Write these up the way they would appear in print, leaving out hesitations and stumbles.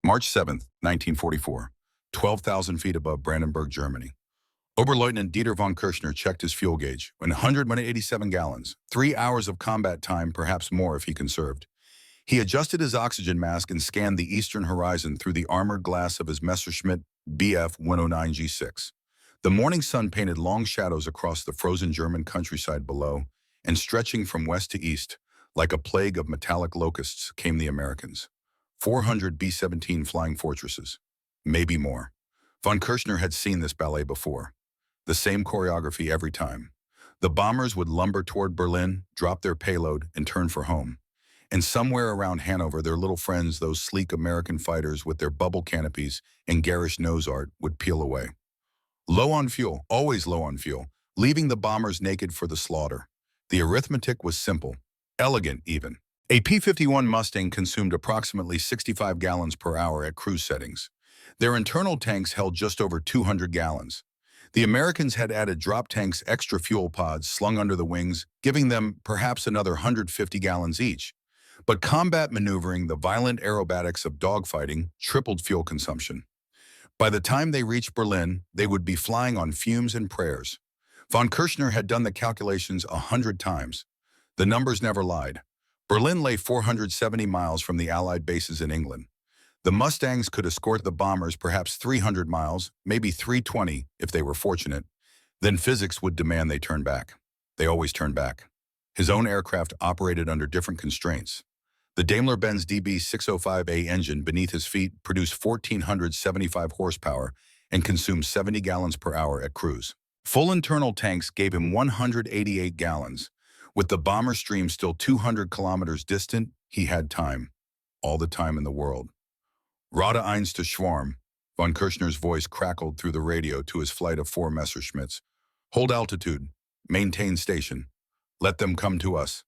March 7th, 1944, 12,000 feet above Brandenburg, Germany. Oberleutnant Dieter von Kirchner checked his fuel gauge, 187 gallons, 3 hours of combat time, perhaps more if he conserved. He adjusted his oxygen mask and scanned the eastern horizon through the armored glass of his Messerschmitt Bf 109G6. The morning sun painted long shadows across the frozen German countryside below, and stretching from west to east, like a plague of metallic locusts, came the Americans. 400 B-17 flying fortresses. Maybe more. Von Kirchner had seen this ballet before. The same choreography every time. The bombers would lumber toward Berlin, drop their payload, and turn for home. And somewhere around Hanover, their little friends, those sleek American fighters with their bubble canopies and garish nose art, would peel away. Low on fuel, always low on fuel, leaving the bombers naked for the slaughter. The arithmetic was simple, elegant even. A P-51 Mustang consumed approximately 65 gallons per hour at cruise settings. Their internal tanks held just over 200 gallons. The Americans had added drop tanks, extra fuel pods slung under the wings, giving them perhaps another 150 gallons each. But combat maneuvering, the violent aerobatics of dogfighting, tripled fuel consumption. By the time they reached Berlin, they would be flying on fumes and prayers. Von Kirchner had done the calculations 100 times. The numbers never lied. Berlin lay 470 miles from the Allied bases in England. The Mustangs could escort the bombers perhaps 300 miles, maybe 320 if they were fortunate. Then physics would demand they turn back. They always turned back. His own aircraft operated under different constraints. The Daimler-Benz DB605A engine beneath his feet produced 1,475 horsepower and consumed 70 gallons per hour at cruise. Full internal tanks gave him 188 gallons. With the bomber stream still 200 kilometers distant, he had time. All the time in the world. Rada eins to Schwarm, von Kirchner's voice crackled through the radio to his flight of 4 Messerschmitts. Hold altitude. Maintain station. Let them come to us.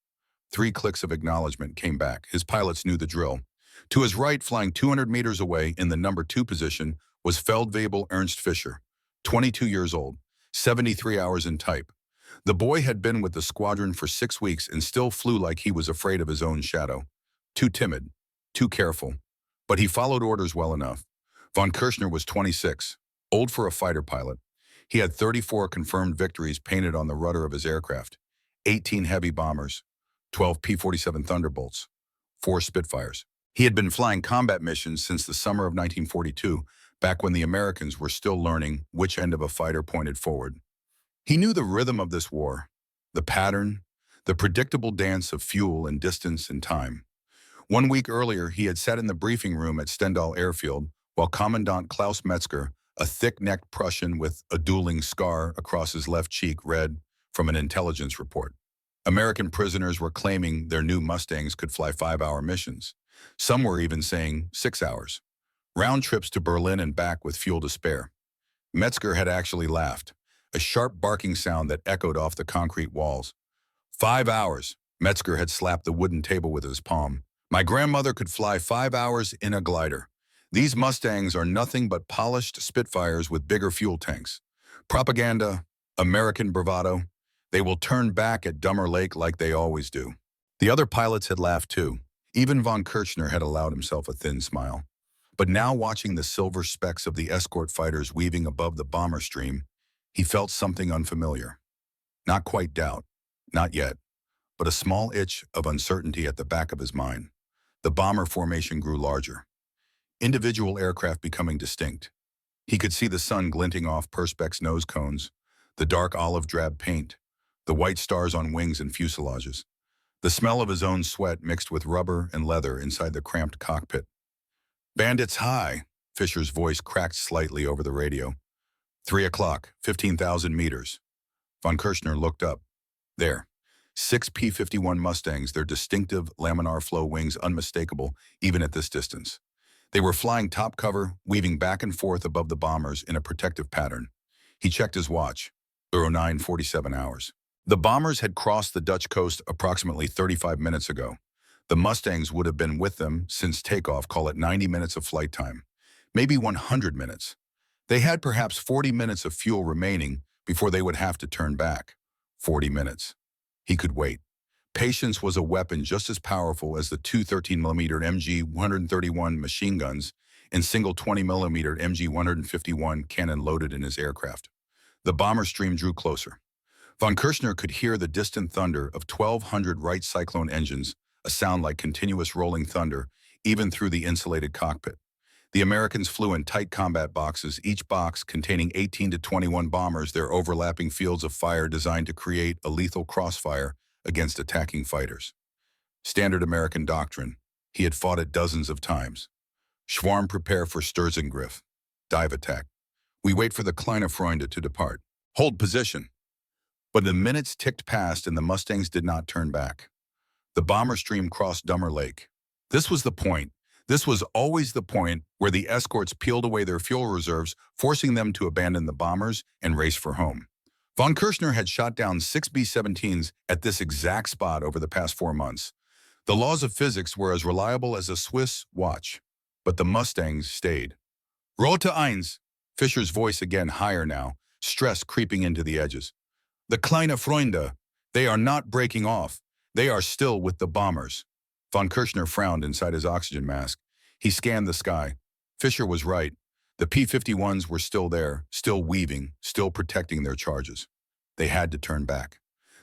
3 clicks of acknowledgement came back. His pilots knew the drill. To his right, flying 200 meters away in the number 2 position, was Feldwebel Ernst Fischer, 22 years old, 73 hours in type. The boy had been with the squadron for 6 weeks and still flew like he was afraid of his own shadow. Too timid, too careful. But he followed orders well enough. Von Kirchner was 26, old for a fighter pilot. He had 34 confirmed victories painted on the rudder of his aircraft, 18 heavy bombers, 12 P-47 Thunderbolts, 4 Spitfires. He had been flying combat missions since the summer of 1942, back when the Americans were still learning which end of a fighter pointed forward. He knew the rhythm of this war, the pattern, the predictable dance of fuel and distance and time. 1 week earlier, he had sat in the briefing room at Stendal Airfield while Commandant Klaus Metzger, a thick-necked Prussian with a dueling scar across his left cheek, read from an intelligence report. American prisoners were claiming their new Mustangs could fly 5-hour missions. Some were even saying 6 hours. Round trips to Berlin and back with fuel to spare. Metzger had actually laughed, a sharp barking sound that echoed off the concrete walls. 5 hours, Metzger had slapped the wooden table with his palm. My grandmother could fly 5 hours in a glider. These Mustangs are nothing but polished Spitfires with bigger fuel tanks. Propaganda, American bravado. They will turn back at Dummer Lake like they always do. The other pilots had laughed too. Even von Kirchner had allowed himself a thin smile. But now, watching the silver specks of the escort fighters weaving above the bomber stream, he felt something unfamiliar. Not quite doubt, not yet, but a small itch of uncertainty at the back of his mind. The bomber formation grew larger, individual aircraft becoming distinct. He could see the sun glinting off Perspex nose cones, the dark olive drab paint, the white stars on wings and fuselages. The smell of his own sweat mixed with rubber and leather inside the cramped cockpit. Bandits high, Fischer's voice cracked slightly over the radio. 3 o'clock, 15,000 meters. Von Kirchner looked up. There, 6 P-51 Mustangs, their distinctive laminar flow wings unmistakable even at this distance. They were flying top cover, weaving back and forth above the bombers in a protective pattern. He checked his watch. 09:47 hours. The bombers had crossed the Dutch coast approximately 35 minutes ago. The Mustangs would have been with them since takeoff, call it 90 minutes of flight time, maybe 100 minutes. They had perhaps 40 minutes of fuel remaining before they would have to turn back. 40 minutes. He could wait. Patience was a weapon just as powerful as the two 13mm MG 131 machine guns and single 20mm MG-151 cannon loaded in his aircraft. The bomber stream drew closer. Von Kirchner could hear the distant thunder of 1,200 Wright Cyclone engines, a sound like continuous rolling thunder, even through the insulated cockpit. The Americans flew in tight combat boxes, each box containing 18 to 21 bombers, their overlapping fields of fire designed to create a lethal crossfire against attacking fighters. Standard American doctrine. He had fought it dozens of times. Schwarm prepare for Sturzengriff. Dive attack. We wait for the Kleine Freunde to depart. Hold position. But the minutes ticked past and the Mustangs did not turn back. The bomber stream crossed Dummer Lake. This was the point. This was always the point where the escorts peeled away their fuel reserves, forcing them to abandon the bombers and race for home. Von Kirchner had shot down 6 B-17s at this exact spot over the past 4 months. The laws of physics were as reliable as a Swiss watch, but the Mustangs stayed. Rote Eins, Fischer's voice again higher now, stress creeping into the edges. The Kleine Freunde, they are not breaking off. They are still with the bombers. Von Kirchner frowned inside his oxygen mask. He scanned the sky. Fischer was right. The P-51s were still there, still weaving, still protecting their charges. They had to turn back.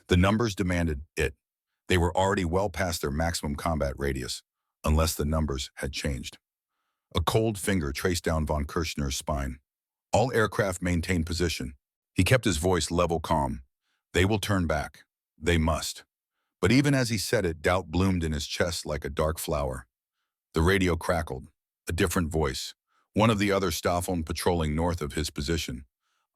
The numbers demanded it. They were already well past their maximum combat radius, unless the numbers had changed. A cold finger traced down Von Kirchner's spine. All aircraft maintained position. He kept his voice level calm. They will turn back. They must. But even as he said it, doubt bloomed in his chest like a dark flower. The radio crackled. A different voice. One of the other Staffeln patrolling north of his position.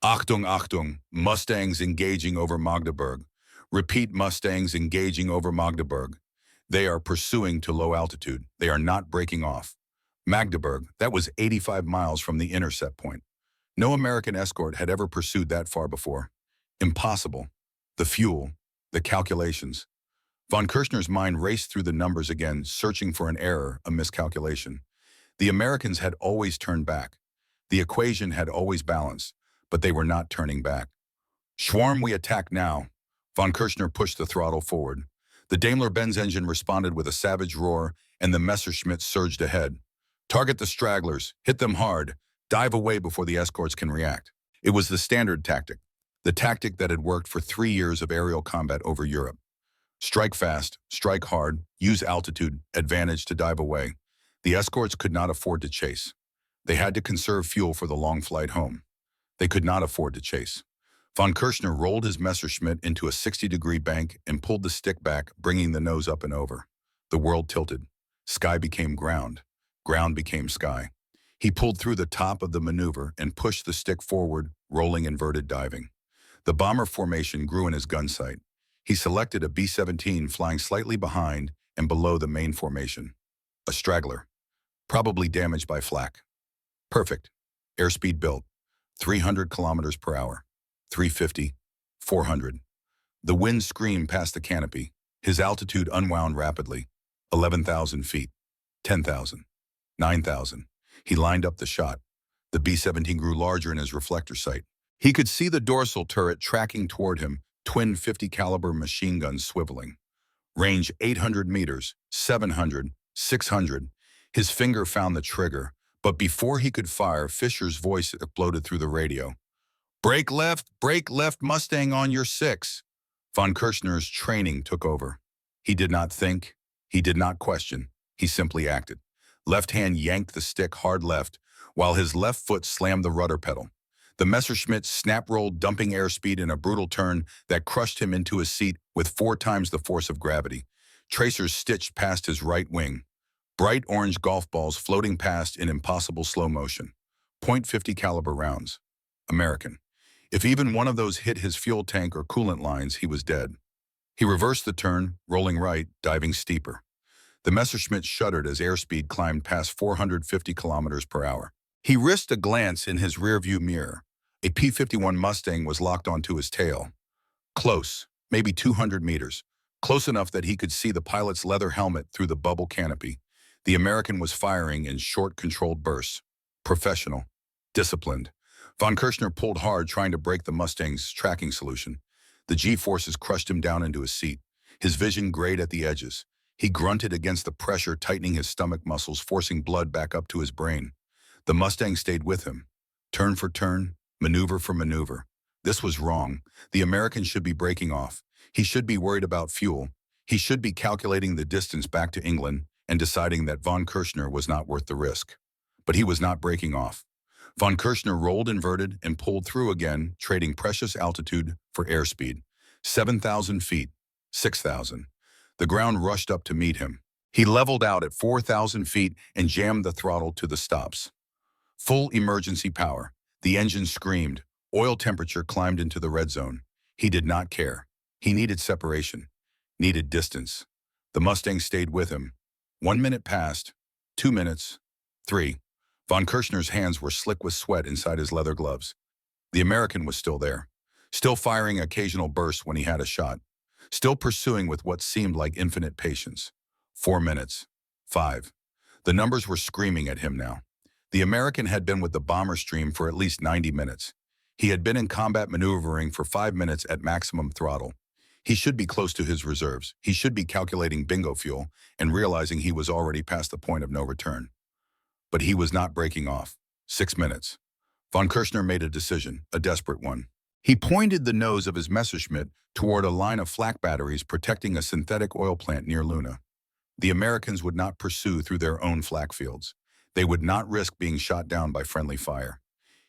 Achtung, Achtung, Mustangs engaging over Magdeburg. Repeat, Mustangs engaging over Magdeburg. They are pursuing to low altitude. They are not breaking off. Magdeburg, that was 85 miles from the intercept point. No American escort had ever pursued that far before. Impossible. The fuel, the calculations. Von Kirchner's mind raced through the numbers again, searching for an error, a miscalculation. The Americans had always turned back. The equation had always balanced, but they were not turning back. Schwarm, we attack now. Von Kirchner pushed the throttle forward. The Daimler-Benz engine responded with a savage roar, and the Messerschmitt surged ahead. Target the stragglers, hit them hard, dive away before the escorts can react. It was the standard tactic, the tactic that had worked for 3 years of aerial combat over Europe. Strike fast, strike hard, use altitude, advantage to dive away. The escorts could not afford to chase. They had to conserve fuel for the long flight home. They could not afford to chase. Von Kirchner rolled his Messerschmitt into a 60-degree bank and pulled the stick back, bringing the nose up and over. The world tilted. Sky became ground. Ground became sky. He pulled through the top of the maneuver and pushed the stick forward, rolling inverted diving. The bomber formation grew in his gun sight. He selected a B-17 flying slightly behind and below the main formation. A straggler, probably damaged by flak. Perfect. Airspeed built. 300 kilometers per hour. 350. 400. The wind screamed past the canopy. His altitude unwound rapidly. 11,000 feet. 10,000. 9,000. He lined up the shot. The B-17 grew larger in his reflector sight. He could see the dorsal turret tracking toward him, twin 50 caliber machine guns swiveling. Range 800 meters, 700, 600. His finger found the trigger, but before he could fire, Fischer's voice exploded through the radio. Brake left, Mustang on your 6. Von Kirchner's training took over. He did not think. He did not question. He simply acted. Left hand yanked the stick hard left, while his left foot slammed the rudder pedal. The Messerschmitt snap-rolled, dumping airspeed in a brutal turn that crushed him into his seat with 4 times the force of gravity. Tracers stitched past his right wing. Bright orange golf balls floating past in impossible slow motion. .50 caliber rounds. American. If even one of those hit his fuel tank or coolant lines, he was dead. He reversed the turn, rolling right, diving steeper. The Messerschmitt shuddered as airspeed climbed past 450 kilometers per hour. He risked a glance in his rearview mirror. A P-51 Mustang was locked onto his tail. Close, maybe 200 meters. Close enough that he could see the pilot's leather helmet through the bubble canopy. The American was firing in short, controlled bursts. Professional. Disciplined. Von Kirchner pulled hard, trying to break the Mustang's tracking solution. The G-forces crushed him down into his seat. His vision grayed at the edges. He grunted against the pressure, tightening his stomach muscles, forcing blood back up to his brain. The Mustang stayed with him. Turn for turn, maneuver for maneuver. This was wrong. The American should be breaking off. He should be worried about fuel. He should be calculating the distance back to England and deciding that von Kirchner was not worth the risk. But he was not breaking off. Von Kirchner rolled inverted and pulled through again, trading precious altitude for airspeed. 7,000 feet, 6,000. The ground rushed up to meet him. He leveled out at 4,000 feet and jammed the throttle to the stops. Full emergency power. The engine screamed. Oil temperature climbed into the red zone. He did not care. He needed separation, needed distance. The Mustang stayed with him. 1 minute passed, 2 minutes, 3. Von Kirchner's hands were slick with sweat inside his leather gloves. The American was still there, still firing occasional bursts when he had a shot, still pursuing with what seemed like infinite patience. 4 minutes, 5. The numbers were screaming at him now. The American had been with the bomber stream for at least 90 minutes. He had been in combat maneuvering for 5 minutes at maximum throttle. He should be close to his reserves. He should be calculating bingo fuel and realizing he was already past the point of no return. But he was not breaking off. 6 minutes. Von Kirchner made a decision, a desperate one. He pointed the nose of his Messerschmitt toward a line of flak batteries protecting a synthetic oil plant near Luna. The Americans would not pursue through their own flak fields. They would not risk being shot down by friendly fire.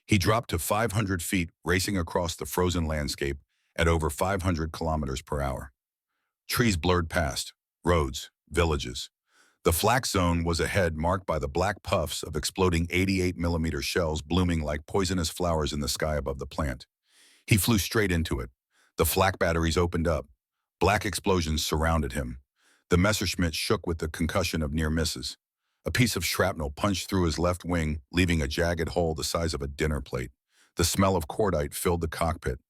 He dropped to 500 feet, racing across the frozen landscape at over 500 kilometers per hour. Trees blurred past, roads, villages. The flak zone was ahead, marked by the black puffs of exploding 88mm shells blooming like poisonous flowers in the sky above the plant. He flew straight into it. The flak batteries opened up. Black explosions surrounded him. The Messerschmitt shook with the concussion of near misses. A piece of shrapnel punched through his left wing, leaving a jagged hole the size of a dinner plate. The smell of cordite filled the cockpit.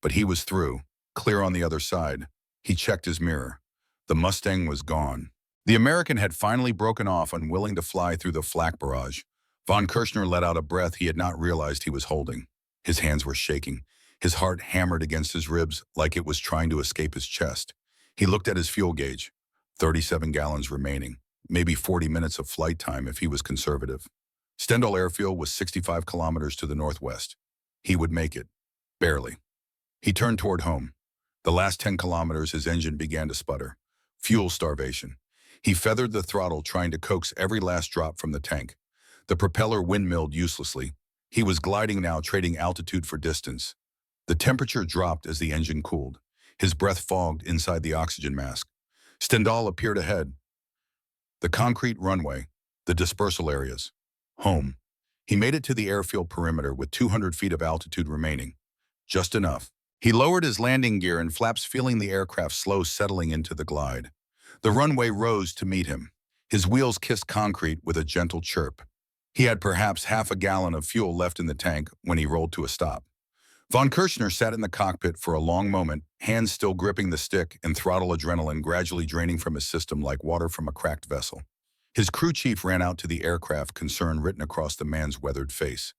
But he was through, clear on the other side. He checked his mirror. The Mustang was gone. The American had finally broken off, unwilling to fly through the flak barrage. Von Kirchner let out a breath he had not realized he was holding. His hands were shaking. His heart hammered against his ribs like it was trying to escape his chest. He looked at his fuel gauge. 37 gallons remaining. Maybe 40 minutes of flight time if he was conservative. Stendal Airfield was 65 kilometers to the northwest. He would make it. Barely. He turned toward home. The last 10 kilometers, his engine began to sputter. Fuel starvation. He feathered the throttle, trying to coax every last drop from the tank. The propeller windmilled uselessly. He was gliding now, trading altitude for distance. The temperature dropped as the engine cooled. His breath fogged inside the oxygen mask. Stendal appeared ahead. The concrete runway, the dispersal areas. Home. He made it to the airfield perimeter with 200 feet of altitude remaining. Just enough. He lowered his landing gear and flaps, feeling the aircraft slow settling into the glide. The runway rose to meet him. His wheels kissed concrete with a gentle chirp. He had perhaps half a gallon of fuel left in the tank when he rolled to a stop. Von Kirchner sat in the cockpit for a long moment, hands still gripping the stick and throttle adrenaline gradually draining from his system like water from a cracked vessel. His crew chief ran out to the aircraft, concern written across the man's weathered face.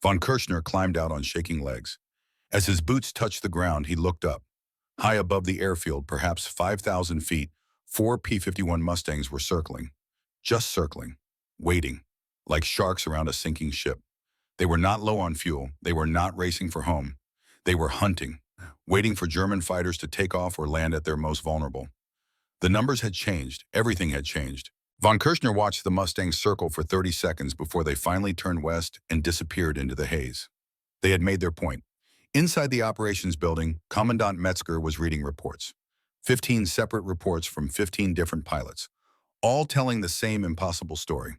Von Kirchner climbed out on shaking legs. As his boots touched the ground, he looked up. High above the airfield, perhaps 5,000 feet, 4 P-51 Mustangs were circling. Just circling. Waiting. Like sharks around a sinking ship. They were not low on fuel. They were not racing for home. They were hunting, waiting for German fighters to take off or land at their most vulnerable. The numbers had changed. Everything had changed. Von Kirchner watched the Mustangs circle for 30 seconds before they finally turned west and disappeared into the haze. They had made their point. Inside the operations building, Commandant Metzger was reading reports. 15 separate reports from 15 different pilots, all telling the same impossible story.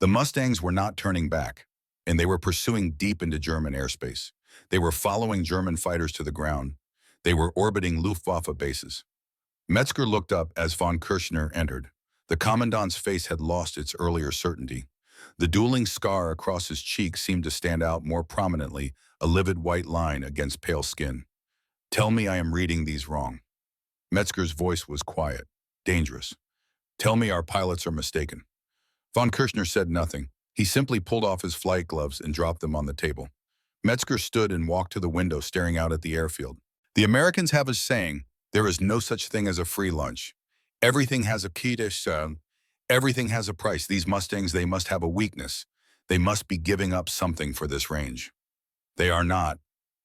The Mustangs were not turning back, and they were pursuing deep into German airspace. They were following German fighters to the ground. They were orbiting Luftwaffe bases. Metzger looked up as von Kirchner entered. The commandant's face had lost its earlier certainty. The dueling scar across his cheek seemed to stand out more prominently, a livid white line against pale skin. "Tell me I am reading these wrong." Metzger's voice was quiet, dangerous. "Tell me our pilots are mistaken." Von Kirchner said nothing. He simply pulled off his flight gloves and dropped them on the table. Metzger stood and walked to the window, staring out at the airfield. "The Americans have a saying, there is no such thing as a free lunch. Everything has a quitte. Everything has a price. These Mustangs, they must have a weakness. They must be giving up something for this range. They are not.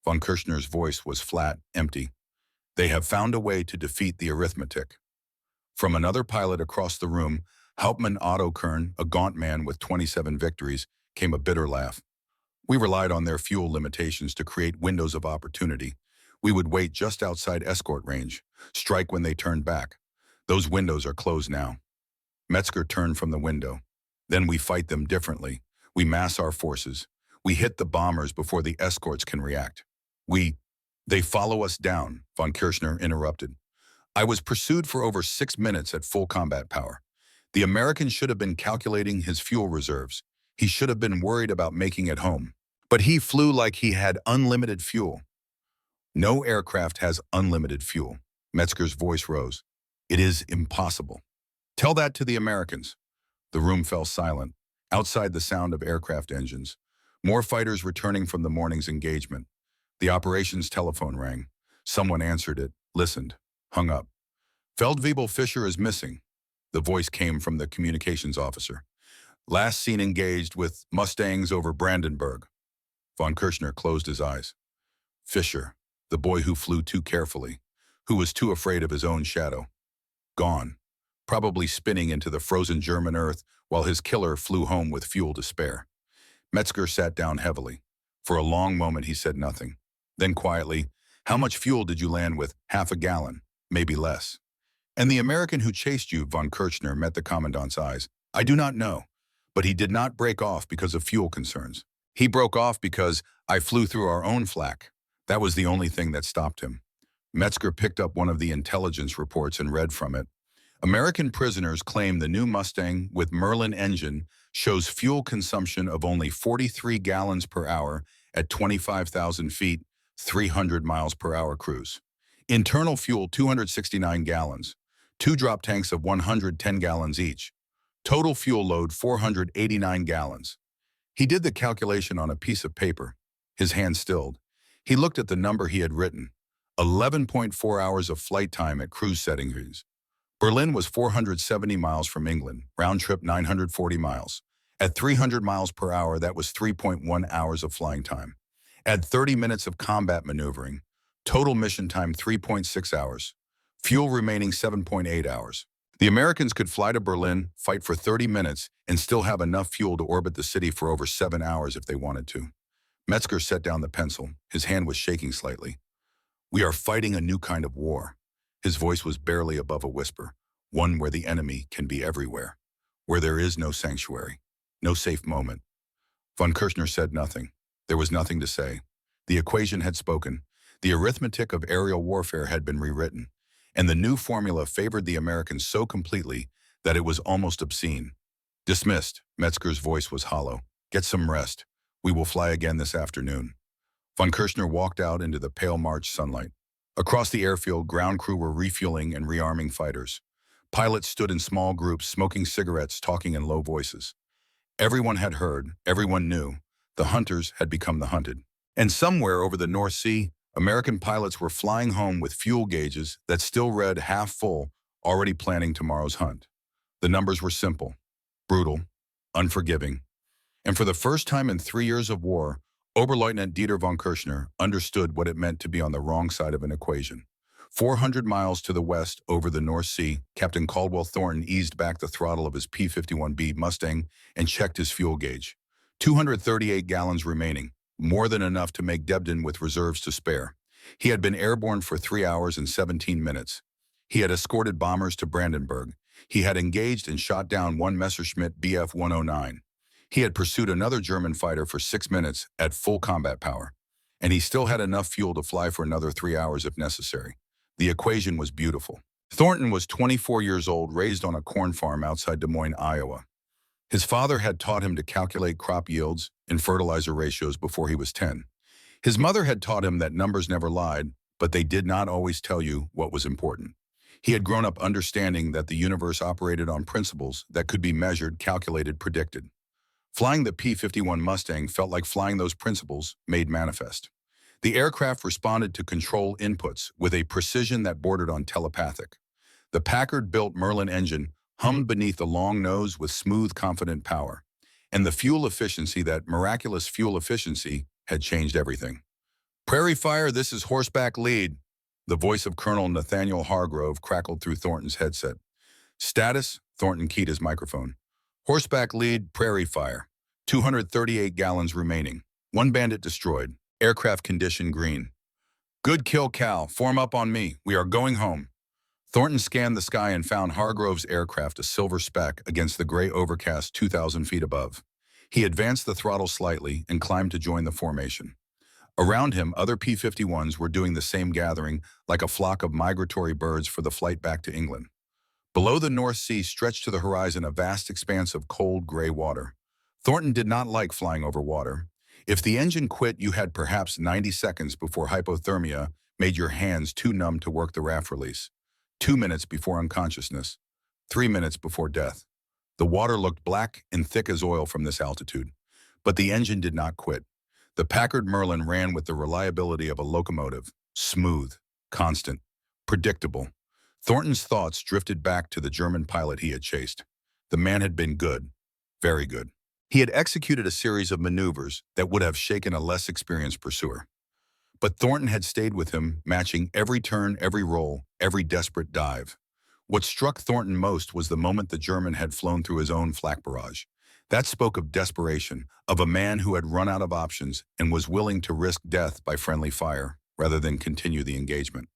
Von Kirchner's voice was flat, empty. They have found a way to defeat the arithmetic. From another pilot across the room, Hauptmann Otto Kern, a gaunt man with 27 victories, came a bitter laugh. We relied on their fuel limitations to create windows of opportunity. We would wait just outside escort range, strike when they turned back. Those windows are closed now. Metzger turned from the window. Then we fight them differently. We mass our forces. We hit the bombers before the escorts can react. They follow us down, von Kirchner interrupted. I was pursued for over 6 minutes at full combat power. The American should have been calculating his fuel reserves. He should have been worried about making it home. But he flew like he had unlimited fuel. No aircraft has unlimited fuel. Metzger's voice rose. It is impossible. Tell that to the Americans. The room fell silent. Outside the sound of aircraft engines. More fighters returning from the morning's engagement. The operations telephone rang. Someone answered it, listened, hung up. Feldwebel Fischer is missing. The voice came from the communications officer. Last seen engaged with Mustangs over Brandenburg. Von Kirchner closed his eyes. Fischer, the boy who flew too carefully, who was too afraid of his own shadow. Gone, probably spinning into the frozen German earth while his killer flew home with fuel to spare. Metzger sat down heavily. For a long moment he said nothing. Then quietly, how much fuel did you land with? Half a gallon, maybe less. And the American who chased you, von Kirchner, met the commandant's eyes. I do not know, but he did not break off because of fuel concerns. He broke off because I flew through our own flak. That was the only thing that stopped him. Metzger picked up one of the intelligence reports and read from it. American prisoners claim the new Mustang with Merlin engine shows fuel consumption of only 43 gallons per hour at 25,000 feet, 300 miles per hour cruise. Internal fuel 269 gallons, 2 drop tanks of 110 gallons each. Total fuel load 489 gallons. He did the calculation on a piece of paper. His hand stilled. He looked at the number he had written. 11.4 hours of flight time at cruise settings. Berlin was 470 miles from England, round trip 940 miles. At 300 miles per hour, that was 3.1 hours of flying time. Add 30 minutes of combat maneuvering. Total mission time 3.6 hours. Fuel remaining 7.8 hours. The Americans could fly to Berlin, fight for 30 minutes, and still have enough fuel to orbit the city for over 7 hours if they wanted to. Metzger set down the pencil. His hand was shaking slightly. We are fighting a new kind of war. His voice was barely above a whisper, one where the enemy can be everywhere, where there is no sanctuary, no safe moment. Von Kirchner said nothing. There was nothing to say. The equation had spoken. The arithmetic of aerial warfare had been rewritten, and the new formula favored the Americans so completely that it was almost obscene. Dismissed. Metzger's voice was hollow. Get some rest. We will fly again this afternoon. Von Kirchner walked out into the pale March sunlight. Across the airfield, ground crew were refueling and rearming fighters. Pilots stood in small groups, smoking cigarettes, talking in low voices. Everyone had heard, everyone knew. The hunters had become the hunted. And somewhere over the North Sea, American pilots were flying home with fuel gauges that still read half full, already planning tomorrow's hunt. The numbers were simple, brutal, unforgiving. And for the first time in 3 years of war, Oberleutnant Dieter von Kirchner understood what it meant to be on the wrong side of an equation. 400 miles to the west over the North Sea, Captain Caldwell Thornton eased back the throttle of his P-51B Mustang and checked his fuel gauge. 238 gallons remaining, more than enough to make Debden with reserves to spare. He had been airborne for 3 hours and 17 minutes. He had escorted bombers to Brandenburg. He had engaged and shot down one Messerschmitt Bf-109. He had pursued another German fighter for 6 minutes at full combat power. And he still had enough fuel to fly for another 3 hours if necessary. The equation was beautiful. Thornton was 24 years old, raised on a corn farm outside Des Moines, Iowa. His father had taught him to calculate crop yields and fertilizer ratios before he was 10. His mother had taught him that numbers never lied, but they did not always tell you what was important. He had grown up understanding that the universe operated on principles that could be measured, calculated, predicted. Flying the P-51 Mustang felt like flying those principles made manifest. The aircraft responded to control inputs with a precision that bordered on telepathic. The Packard-built Merlin engine hummed beneath the long nose with smooth, confident power. And the fuel efficiency, that miraculous fuel efficiency, had changed everything. Prairie Fire, this is horseback lead. The voice of Colonel Nathaniel Hargrove crackled through Thornton's headset. Status, Thornton keyed his microphone. Horseback lead, Prairie Fire. 238 gallons remaining. One bandit destroyed. Aircraft condition green. Good kill, Cal. Form up on me. We are going home. Thornton scanned the sky and found Hargrove's aircraft a silver speck against the gray overcast 2,000 feet above. He advanced the throttle slightly and climbed to join the formation. Around him, other P-51s were doing the same, gathering like a flock of migratory birds for the flight back to England. Below, the North Sea stretched to the horizon, a vast expanse of cold, gray water. Thornton did not like flying over water. If the engine quit, you had perhaps 90 seconds before hypothermia made your hands too numb to work the raft release. 2 minutes before unconsciousness. 3 minutes before death. The water looked black and thick as oil from this altitude. But the engine did not quit. The Packard Merlin ran with the reliability of a locomotive, smooth, constant, predictable. Thornton's thoughts drifted back to the German pilot he had chased. The man had been good, very good. He had executed a series of maneuvers that would have shaken a less experienced pursuer. But Thornton had stayed with him, matching every turn, every roll, every desperate dive. What struck Thornton most was the moment the German had flown through his own flak barrage. That spoke of desperation, of a man who had run out of options and was willing to risk death by friendly fire rather than continue the engagement.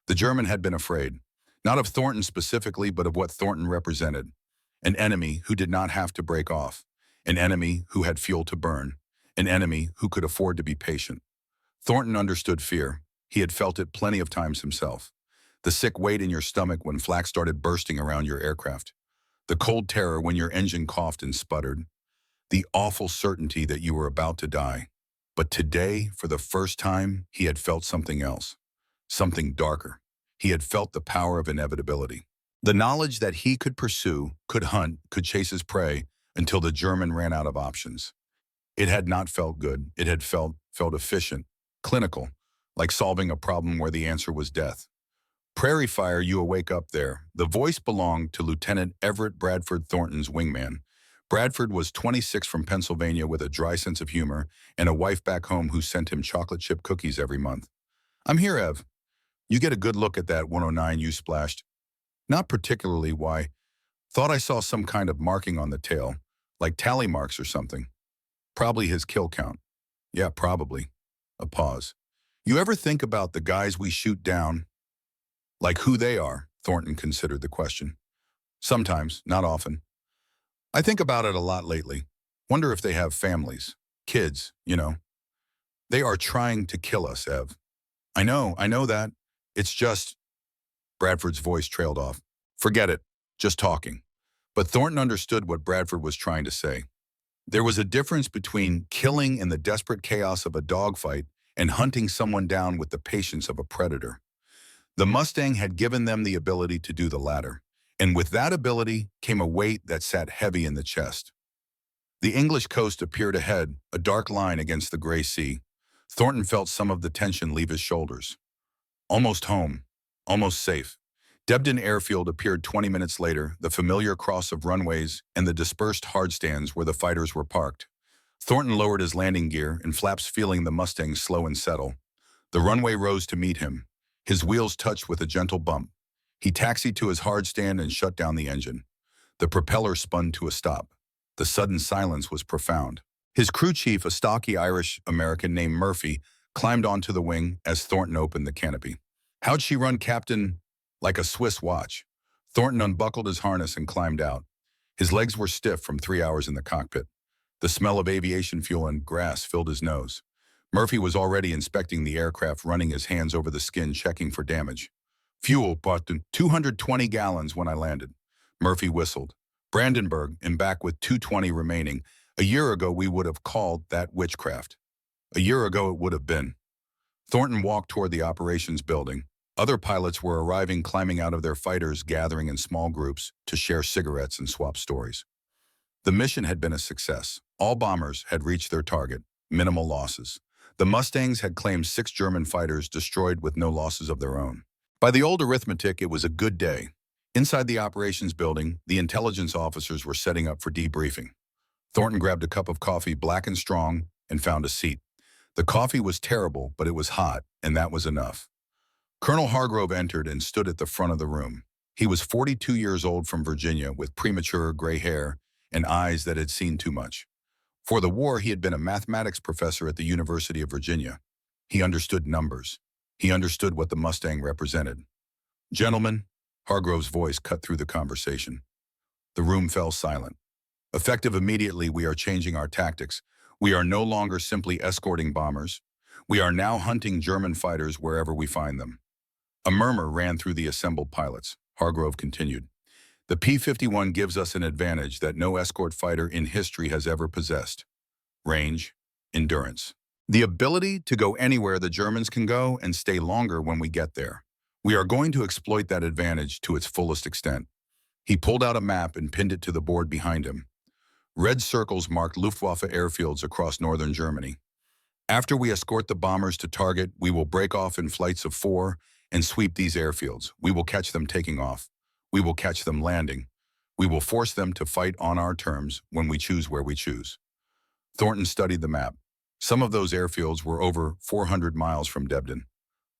The German had been afraid, not of Thornton specifically, but of what Thornton represented. An enemy who did not have to break off, an enemy who had fuel to burn, an enemy who could afford to be patient. Thornton understood fear. He had felt it plenty of times himself. The sick weight in your stomach when flak started bursting around your aircraft. The cold terror when your engine coughed and sputtered. The awful certainty that you were about to die. But today, for the first time, he had felt something else. Something darker. He had felt the power of inevitability. The knowledge that he could pursue, could hunt, could chase his prey until the German ran out of options. It had not felt good. It had felt efficient, clinical, like solving a problem where the answer was death. Prairie Fire, you awake up there. The voice belonged to Lieutenant Everett Bradford, Thornton's wingman. Bradford was 26 from Pennsylvania with a dry sense of humor and a wife back home who sent him chocolate chip cookies every month. I'm here, Ev. You get a good look at that 109 you splashed. Not particularly, why? Thought I saw some kind of marking on the tail, like tally marks or something. Probably his kill count. Yeah, probably. A pause. You ever think about the guys we shoot down? Like who they are? Thornton considered the question. Sometimes, not often. I think about it a lot lately. Wonder if they have families. Kids, you know. They are trying to kill us, Ev. I know that. It's just... Bradford's voice trailed off. Forget it. Just talking. But Thornton understood what Bradford was trying to say. There was a difference between killing in the desperate chaos of a dogfight and hunting someone down with the patience of a predator. The Mustang had given them the ability to do the latter, and with that ability came a weight that sat heavy in the chest. The English coast appeared ahead, a dark line against the gray sea. Thornton felt some of the tension leave his shoulders. Almost home, almost safe. Debden Airfield appeared 20 minutes later, the familiar cross of runways and the dispersed hardstands where the fighters were parked. Thornton lowered his landing gear and flaps, feeling the Mustang slow and settle. The runway rose to meet him. His wheels touched with a gentle bump. He taxied to his hardstand and shut down the engine. The propeller spun to a stop. The sudden silence was profound. His crew chief, a stocky Irish-American named Murphy, climbed onto the wing as Thornton opened the canopy. How'd she run, Captain? Like a Swiss watch. Thornton unbuckled his harness and climbed out. His legs were stiff from 3 hours in the cockpit. The smell of aviation fuel and grass filled his nose. Murphy was already inspecting the aircraft, running his hands over the skin, checking for damage. Fuel, Boston, 220 gallons when I landed. Murphy whistled. Brandenburg, and back with 220 remaining. A year ago, we would have called that witchcraft. A year ago, it would have been. Thornton walked toward the operations building. Other pilots were arriving, climbing out of their fighters, gathering in small groups to share cigarettes and swap stories. The mission had been a success. All bombers had reached their target, minimal losses. The Mustangs had claimed 6 German fighters, destroyed with no losses of their own. By the old arithmetic, it was a good day. Inside the operations building, the intelligence officers were setting up for debriefing. Thornton grabbed a cup of coffee, black and strong, and found a seat. The coffee was terrible, but it was hot, and that was enough. Colonel Hargrove entered and stood at the front of the room. He was 42 years old from Virginia with premature gray hair and eyes that had seen too much. For the war, he had been a mathematics professor at the University of Virginia. He understood numbers. He understood what the Mustang represented. "Gentlemen," Hargrove's voice cut through the conversation. The room fell silent. "Effective immediately, we are changing our tactics. We are no longer simply escorting bombers. We are now hunting German fighters wherever we find them." A murmur ran through the assembled pilots. Hargrove continued, "The P-51 gives us an advantage that no escort fighter in history has ever possessed. Range, endurance. The ability to go anywhere the Germans can go and stay longer when we get there. We are going to exploit that advantage to its fullest extent." He pulled out a map and pinned it to the board behind him. Red circles marked Luftwaffe airfields across northern Germany. "After we escort the bombers to target, we will break off in flights of 4 and sweep these airfields. We will catch them taking off. We will catch them landing. We will force them to fight on our terms when we choose where we choose." Thornton studied the map. Some of those airfields were over 400 miles from Debden,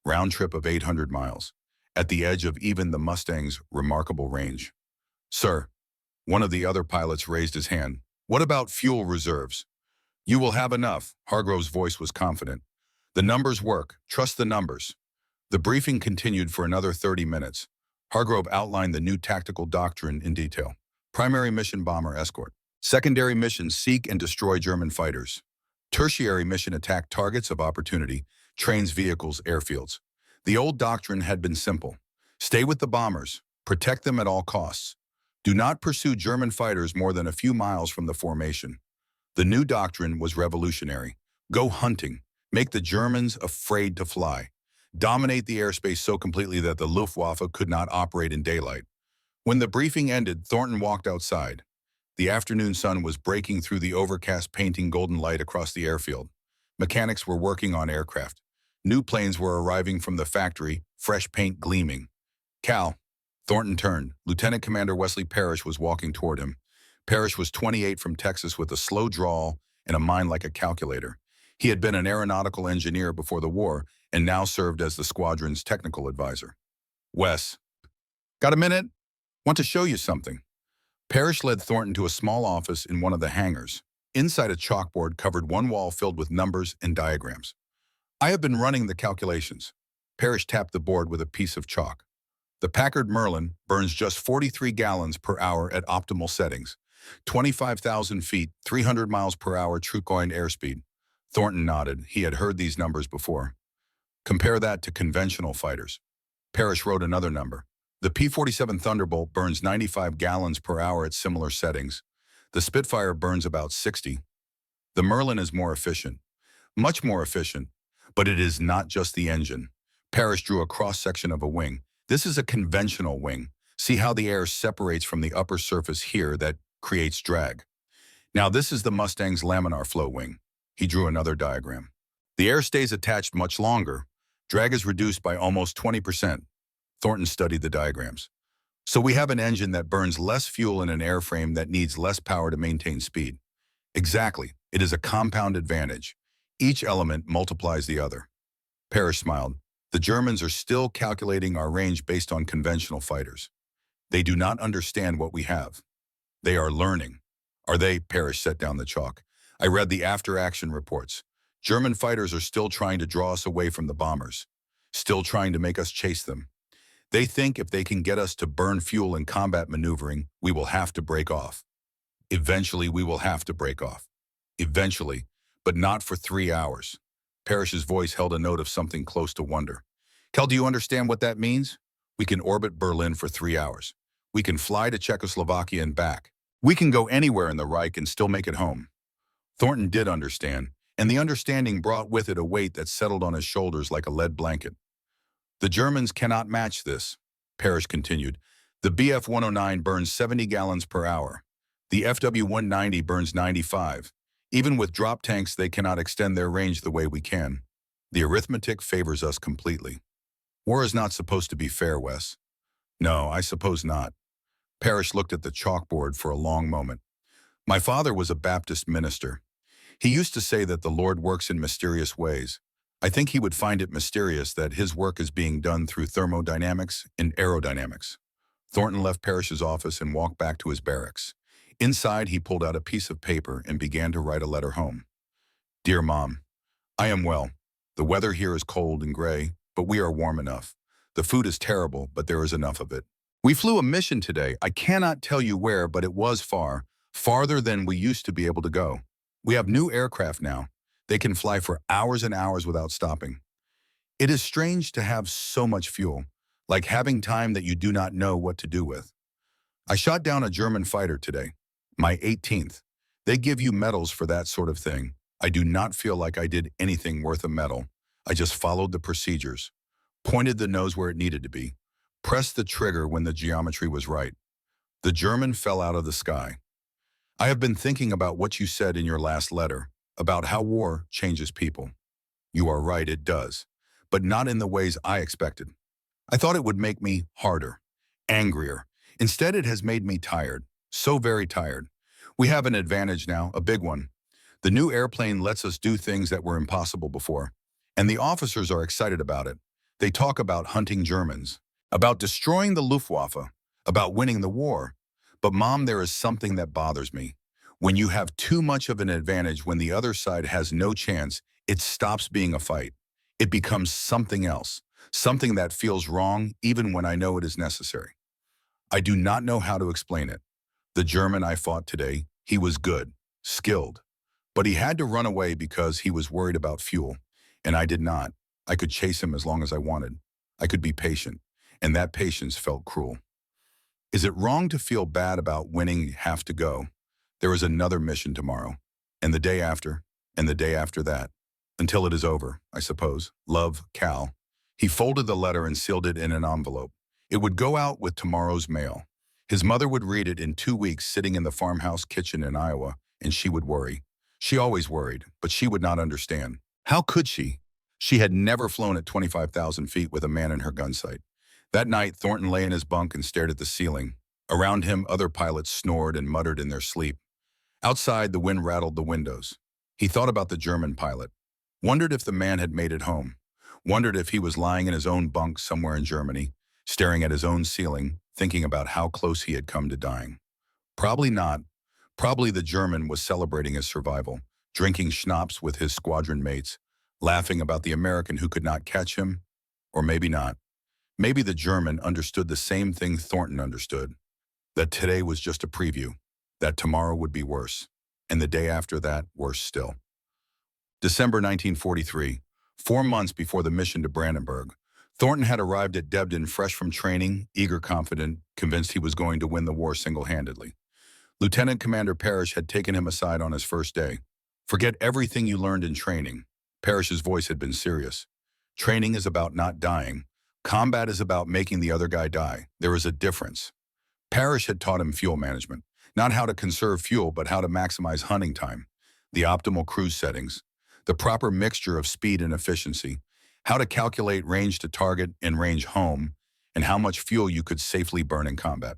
round trip of 800 miles, at the edge of even the Mustang's remarkable range. "Sir," one of the other pilots raised his hand, "what about fuel reserves?" "You will have enough," Hargrove's voice was confident. "The numbers work. Trust the numbers." The briefing continued for another 30 minutes. Hargrove outlined the new tactical doctrine in detail. Primary mission: bomber escort. Secondary mission: seek and destroy German fighters. Tertiary mission: attack targets of opportunity, trains, vehicles, airfields. The old doctrine had been simple. Stay with the bombers. Protect them at all costs. Do not pursue German fighters more than a few miles from the formation. The new doctrine was revolutionary. Go hunting. Make the Germans afraid to fly. Dominate the airspace so completely that the Luftwaffe could not operate in daylight. When the briefing ended, Thornton walked outside. The afternoon sun was breaking through the overcast, painting golden light across the airfield. Mechanics were working on aircraft. New planes were arriving from the factory, fresh paint gleaming. "Cal." Thornton turned. Lieutenant Commander Wesley Parrish was walking toward him. Parrish was 28 from Texas with a slow drawl and a mind like a calculator. He had been an aeronautical engineer before the war and now served as the squadron's technical advisor. "Wes, got a minute? Want to show you something." Parrish led Thornton to a small office in one of the hangars. Inside, a chalkboard covered one wall filled with numbers and diagrams. "I have been running the calculations." Parrish tapped the board with a piece of chalk. "The Packard Merlin burns just 43 gallons per hour at optimal settings. 25,000 feet, 300 miles per hour true coin airspeed." Thornton nodded. He had heard these numbers before. "Compare that to conventional fighters." Parrish wrote another number. "The P-47 Thunderbolt burns 95 gallons per hour at similar settings. The Spitfire burns about 60. The Merlin is more efficient, much more efficient, but it is not just the engine." Parrish drew a cross-section of a wing. "This is a conventional wing. See how the air separates from the upper surface here that creates drag. Now this is the Mustang's laminar flow wing." He drew another diagram. "The air stays attached much longer. Drag is reduced by almost 20%. Thornton studied the diagrams. "So we have an engine that burns less fuel in an airframe that needs less power to maintain speed." "Exactly. It is a compound advantage. Each element multiplies the other." Parrish smiled. "The Germans are still calculating our range based on conventional fighters. They do not understand what we have. They are learning." "Are they?" Parrish set down the chalk. "I read the after-action reports. German fighters are still trying to draw us away from the bombers. Still trying to make us chase them. They think if they can get us to burn fuel in combat maneuvering, we will have to break off. Eventually, we will have to break off. Eventually, but not for 3 hours." Parrish's voice held a note of something close to wonder. "Kel, do you understand what that means? We can orbit Berlin for 3 hours. We can fly to Czechoslovakia and back. We can go anywhere in the Reich and still make it home." Thornton did understand, and the understanding brought with it a weight that settled on his shoulders like a lead blanket. "The Germans cannot match this," Parrish continued. "The Bf-109 burns 70 gallons per hour. The FW-190 burns 95. Even with drop tanks, they cannot extend their range the way we can. The arithmetic favors us completely. War is not supposed to be fair, Wes." "No, I suppose not." Parrish looked at the chalkboard for a long moment. My father was a Baptist minister. He used to say that the Lord works in mysterious ways. I think he would find it mysterious that his work is being done through thermodynamics and aerodynamics. Thornton left Parrish's office and walked back to his barracks. Inside, he pulled out a piece of paper and began to write a letter home. Dear Mom, I am well. The weather here is cold and gray, but we are warm enough. The food is terrible, but there is enough of it. We flew a mission today. I cannot tell you where, but it was far, farther than we used to be able to go. We have new aircraft now. They can fly for hours and hours without stopping. It is strange to have so much fuel, like having time that you do not know what to do with. I shot down a German fighter today, my 18th. They give you medals for that sort of thing. I do not feel like I did anything worth a medal. I just followed the procedures, pointed the nose where it needed to be, pressed the trigger when the geometry was right. The German fell out of the sky. I have been thinking about what you said in your last letter, about how war changes people. You are right, it does, but not in the ways I expected. I thought it would make me harder, angrier. Instead, it has made me tired, so very tired. We have an advantage now, a big one. The new airplane lets us do things that were impossible before, and the officers are excited about it. They talk about hunting Germans, about destroying the Luftwaffe, about winning the war. But Mom, there is something that bothers me. When you have too much of an advantage when the other side has no chance, it stops being a fight. It becomes something else, something that feels wrong even when I know it is necessary. I do not know how to explain it. The German I fought today, he was good, skilled, but he had to run away because he was worried about fuel, and I did not. I could chase him as long as I wanted. I could be patient, and that patience felt cruel. Is it wrong to feel bad about winning you have to go? There is another mission tomorrow, and the day after, and the day after that, until it is over, I suppose. Love, Cal. He folded the letter and sealed it in an envelope. It would go out with tomorrow's mail. His mother would read it in 2 weeks sitting in the farmhouse kitchen in Iowa, and she would worry. She always worried, but she would not understand. How could she? She had never flown at 25,000 feet with a man in her gun sight. That night, Thornton lay in his bunk and stared at the ceiling. Around him, other pilots snored and muttered in their sleep. Outside, the wind rattled the windows. He thought about the German pilot, wondered if the man had made it home, wondered if he was lying in his own bunk somewhere in Germany, staring at his own ceiling, thinking about how close he had come to dying. Probably not. Probably the German was celebrating his survival, drinking schnapps with his squadron mates, laughing about the American who could not catch him, or maybe not. Maybe the German understood the same thing Thornton understood, that today was just a preview, that tomorrow would be worse, and the day after that, worse still. December 1943, 4 months before the mission to Brandenburg, Thornton had arrived at Debden fresh from training, eager, confident, convinced he was going to win the war single-handedly. Lieutenant Commander Parrish had taken him aside on his first day. Forget everything you learned in training. Parrish's voice had been serious. Training is about not dying. Combat is about making the other guy die. There is a difference. Parrish had taught him fuel management, not how to conserve fuel, but how to maximize hunting time, the optimal cruise settings, the proper mixture of speed and efficiency, how to calculate range to target and range home, and how much fuel you could safely burn in combat.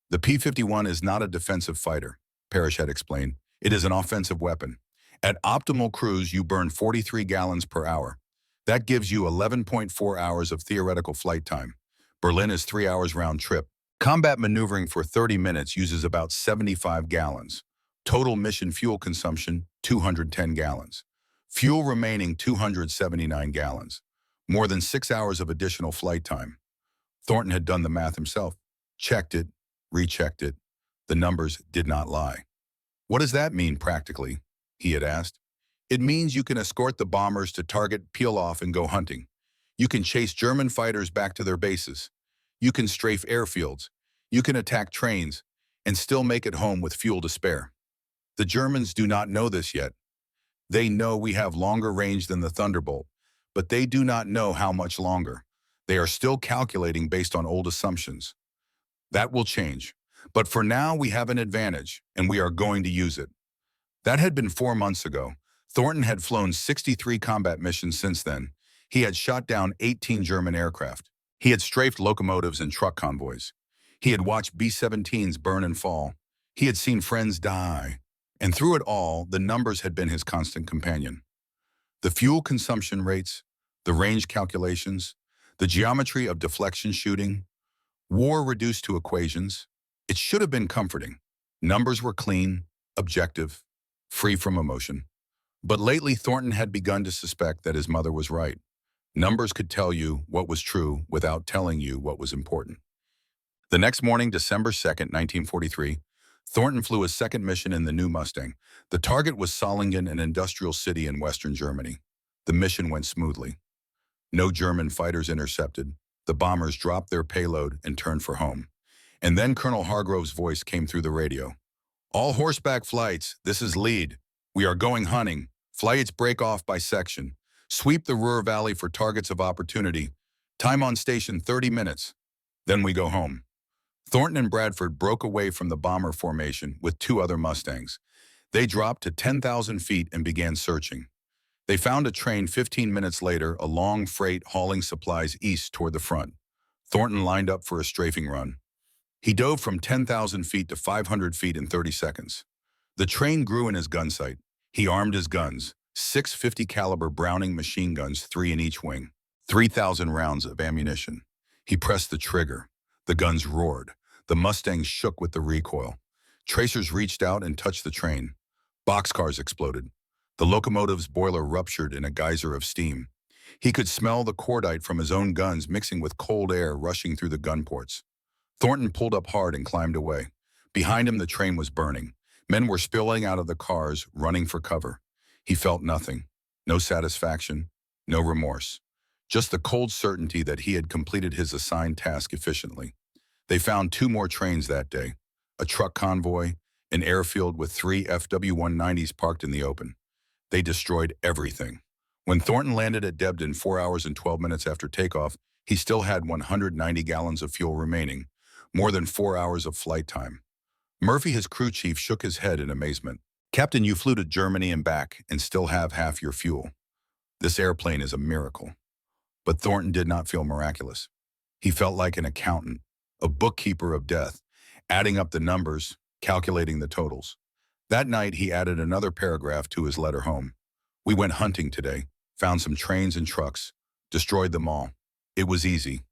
The P-51 is not a defensive fighter, Parrish had explained. It is an offensive weapon. At optimal cruise, you burn 43 gallons per hour. That gives you 11.4 hours of theoretical flight time. Berlin is 3 hours round trip. Combat maneuvering for 30 minutes uses about 75 gallons. Total mission fuel consumption, 210 gallons. Fuel remaining, 279 gallons. More than 6 hours of additional flight time. Thornton had done the math himself. Checked it, rechecked it. The numbers did not lie. What does that mean practically? He had asked. It means you can escort the bombers to target, peel off, and go hunting. You can chase German fighters back to their bases. You can strafe airfields. You can attack trains and still make it home with fuel to spare. The Germans do not know this yet. They know we have longer range than the Thunderbolt, but they do not know how much longer. They are still calculating based on old assumptions. That will change. But for now, we have an advantage, and we are going to use it. That had been 4 months ago. Thornton had flown 63 combat missions since then. He had shot down 18 German aircraft. He had strafed locomotives and truck convoys. He had watched B-17s burn and fall. He had seen friends die. And through it all, the numbers had been his constant companion. The fuel consumption rates, the range calculations, the geometry of deflection shooting, war reduced to equations. It should have been comforting. Numbers were clean, objective, free from emotion. But lately, Thornton had begun to suspect that his mother was right. Numbers could tell you what was true without telling you what was important. The next morning, December 2nd, 1943, Thornton flew his second mission in the new Mustang. The target was Solingen, an industrial city in western Germany. The mission went smoothly. No German fighters intercepted. The bombers dropped their payload and turned for home. And then Colonel Hargrove's voice came through the radio. "All horseback flights, this is lead. We are going hunting. Flights break off by section. Sweep the Ruhr Valley for targets of opportunity. Time on station 30 minutes. Then we go home." Thornton and Bradford broke away from the bomber formation with two other Mustangs. They dropped to 10,000 feet and began searching. They found a train 15 minutes later, a long freight hauling supplies east toward the front. Thornton lined up for a strafing run. He dove from 10,000 feet to 500 feet in 30 seconds. The train grew in his gun sight. He armed his guns, 650 caliber Browning machine guns, 3 in each wing, 3,000 rounds of ammunition. He pressed the trigger. The guns roared. The Mustangs shook with the recoil. Tracers reached out and touched the train. Boxcars exploded. The locomotive's boiler ruptured in a geyser of steam. He could smell the cordite from his own guns mixing with cold air rushing through the gun ports. Thornton pulled up hard and climbed away. Behind him, the train was burning. Men were spilling out of the cars, running for cover. He felt nothing. No satisfaction, no remorse. Just the cold certainty that he had completed his assigned task efficiently. They found 2 more trains that day, a truck convoy, an airfield with 3 FW-190s parked in the open. They destroyed everything. When Thornton landed at Debden 4 hours and 12 minutes after takeoff, he still had 190 gallons of fuel remaining, more than 4 hours of flight time. Murphy, his crew chief, shook his head in amazement. "Captain, you flew to Germany and back and still have half your fuel. This airplane is a miracle." But Thornton did not feel miraculous. He felt like an accountant, a bookkeeper of death, adding up the numbers, calculating the totals. That night, he added another paragraph to his letter home. "We went hunting today, found some trains and trucks, destroyed them all. It was easy.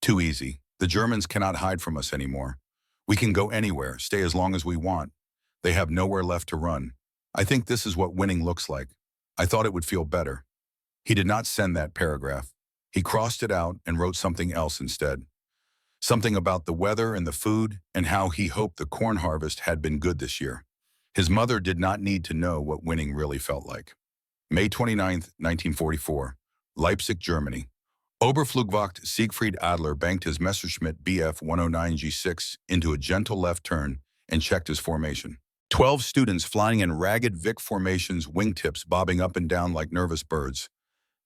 Too easy. The Germans cannot hide from us anymore. We can go anywhere, stay as long as we want. They have nowhere left to run. I think this is what winning looks like. I thought it would feel better." He did not send that paragraph. He crossed it out and wrote something else instead. Something about the weather and the food and how he hoped the corn harvest had been good this year. His mother did not need to know what winning really felt like. May 29th, 1944, Leipzig, Germany. Oberflugwacht Siegfried Adler banked his Messerschmitt Bf 109 G6 into a gentle left turn and checked his formation. 12 students flying in ragged Vic formations, wingtips bobbing up and down like nervous birds.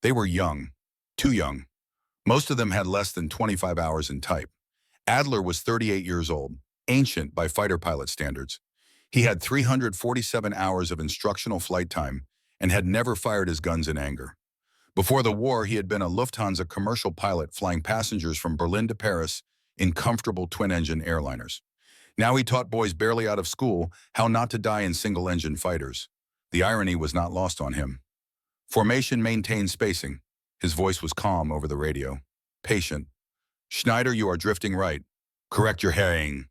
They were young, too young. Most of them had less than 25 hours in type. Adler was 38 years old, ancient by fighter pilot standards. He had 347 hours of instructional flight time and had never fired his guns in anger. Before the war, he had been a Lufthansa commercial pilot flying passengers from Berlin to Paris in comfortable twin-engine airliners. Now he taught boys barely out of school how not to die in single-engine fighters. The irony was not lost on him. Formation maintained spacing. His voice was calm over the radio. Patient. "Schneider, you are drifting right. Correct your heading."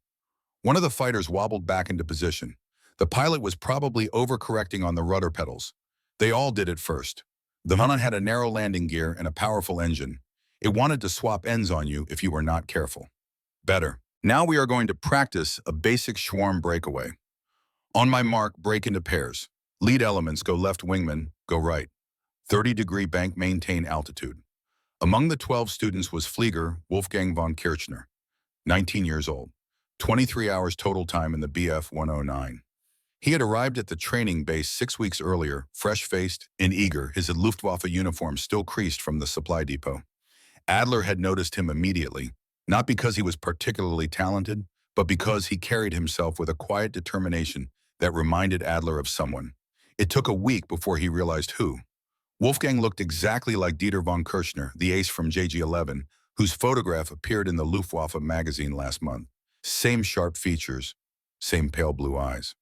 One of the fighters wobbled back into position. The pilot was probably overcorrecting on the rudder pedals. They all did it first. The Hunan had a narrow landing gear and a powerful engine. It wanted to swap ends on you if you were not careful. Better. Now we are going to practice a basic swarm breakaway. On my mark, break into pairs. Lead elements go left, wingman, go right. 30-degree bank, maintain altitude. Among the 12 students was Flieger Wolfgang von Kirchner, 19 years old, 23 hours total time in the Bf 109. He had arrived at the training base 6 weeks earlier, fresh-faced and eager, his Luftwaffe uniform still creased from the supply depot. Adler had noticed him immediately, not because he was particularly talented, but because he carried himself with a quiet determination that reminded Adler of someone. It took a week before he realized who. Wolfgang looked exactly like Dieter von Kirchner, the ace from JG-11, whose photograph appeared in the Luftwaffe magazine last month. Same sharp features, same pale blue eyes.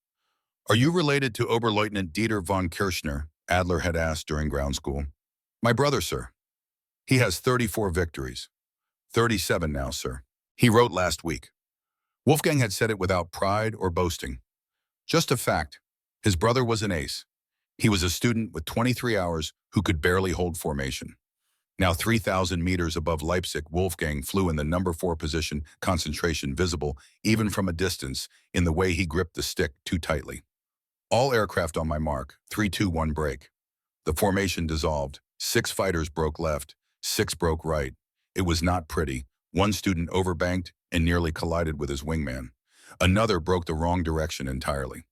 Are you related to Oberleutnant Dieter von Kirchner? Adler had asked during ground school. My brother, sir. He has 34 victories. 37 now, sir. He wrote last week. Wolfgang had said it without pride or boasting. Just a fact. His brother was an ace. He was a student with 23 hours who could barely hold formation. Now 3,000 meters above Leipzig, Wolfgang flew in the number 4 position, concentration visible, even from a distance, in the way he gripped the stick too tightly. All aircraft on my mark, 3-2-1 break. The formation dissolved. 6 fighters broke left, 6 broke right. It was not pretty. One student overbanked and nearly collided with his wingman. Another broke the wrong direction entirely.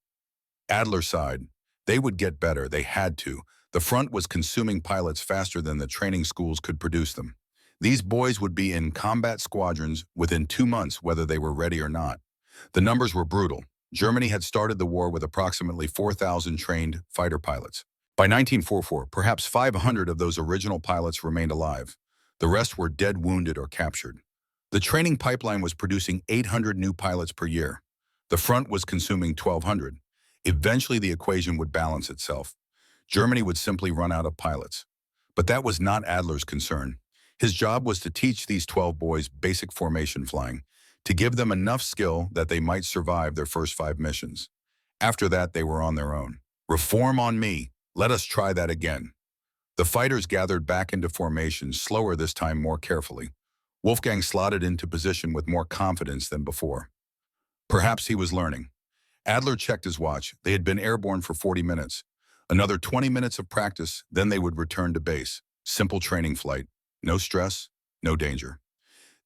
Adler sighed. They would get better. They had to. The front was consuming pilots faster than the training schools could produce them. These boys would be in combat squadrons within 2 months, whether they were ready or not. The numbers were brutal. Germany had started the war with approximately 4,000 trained fighter pilots. By 1944, perhaps 500 of those original pilots remained alive. The rest were dead, wounded, or captured. The training pipeline was producing 800 new pilots per year. The front was consuming 1,200. Eventually, the equation would balance itself. Germany would simply run out of pilots. But that was not Adler's concern. His job was to teach these 12 boys basic formation flying, to give them enough skill that they might survive their first 5 missions. After that, they were on their own. Reform on me. Let us try that again. The fighters gathered back into formation, slower this time, more carefully. Wolfgang slotted into position with more confidence than before. Perhaps he was learning. Adler checked his watch. They had been airborne for 40 minutes. Another 20 minutes of practice, then they would return to base. Simple training flight. No stress, no danger.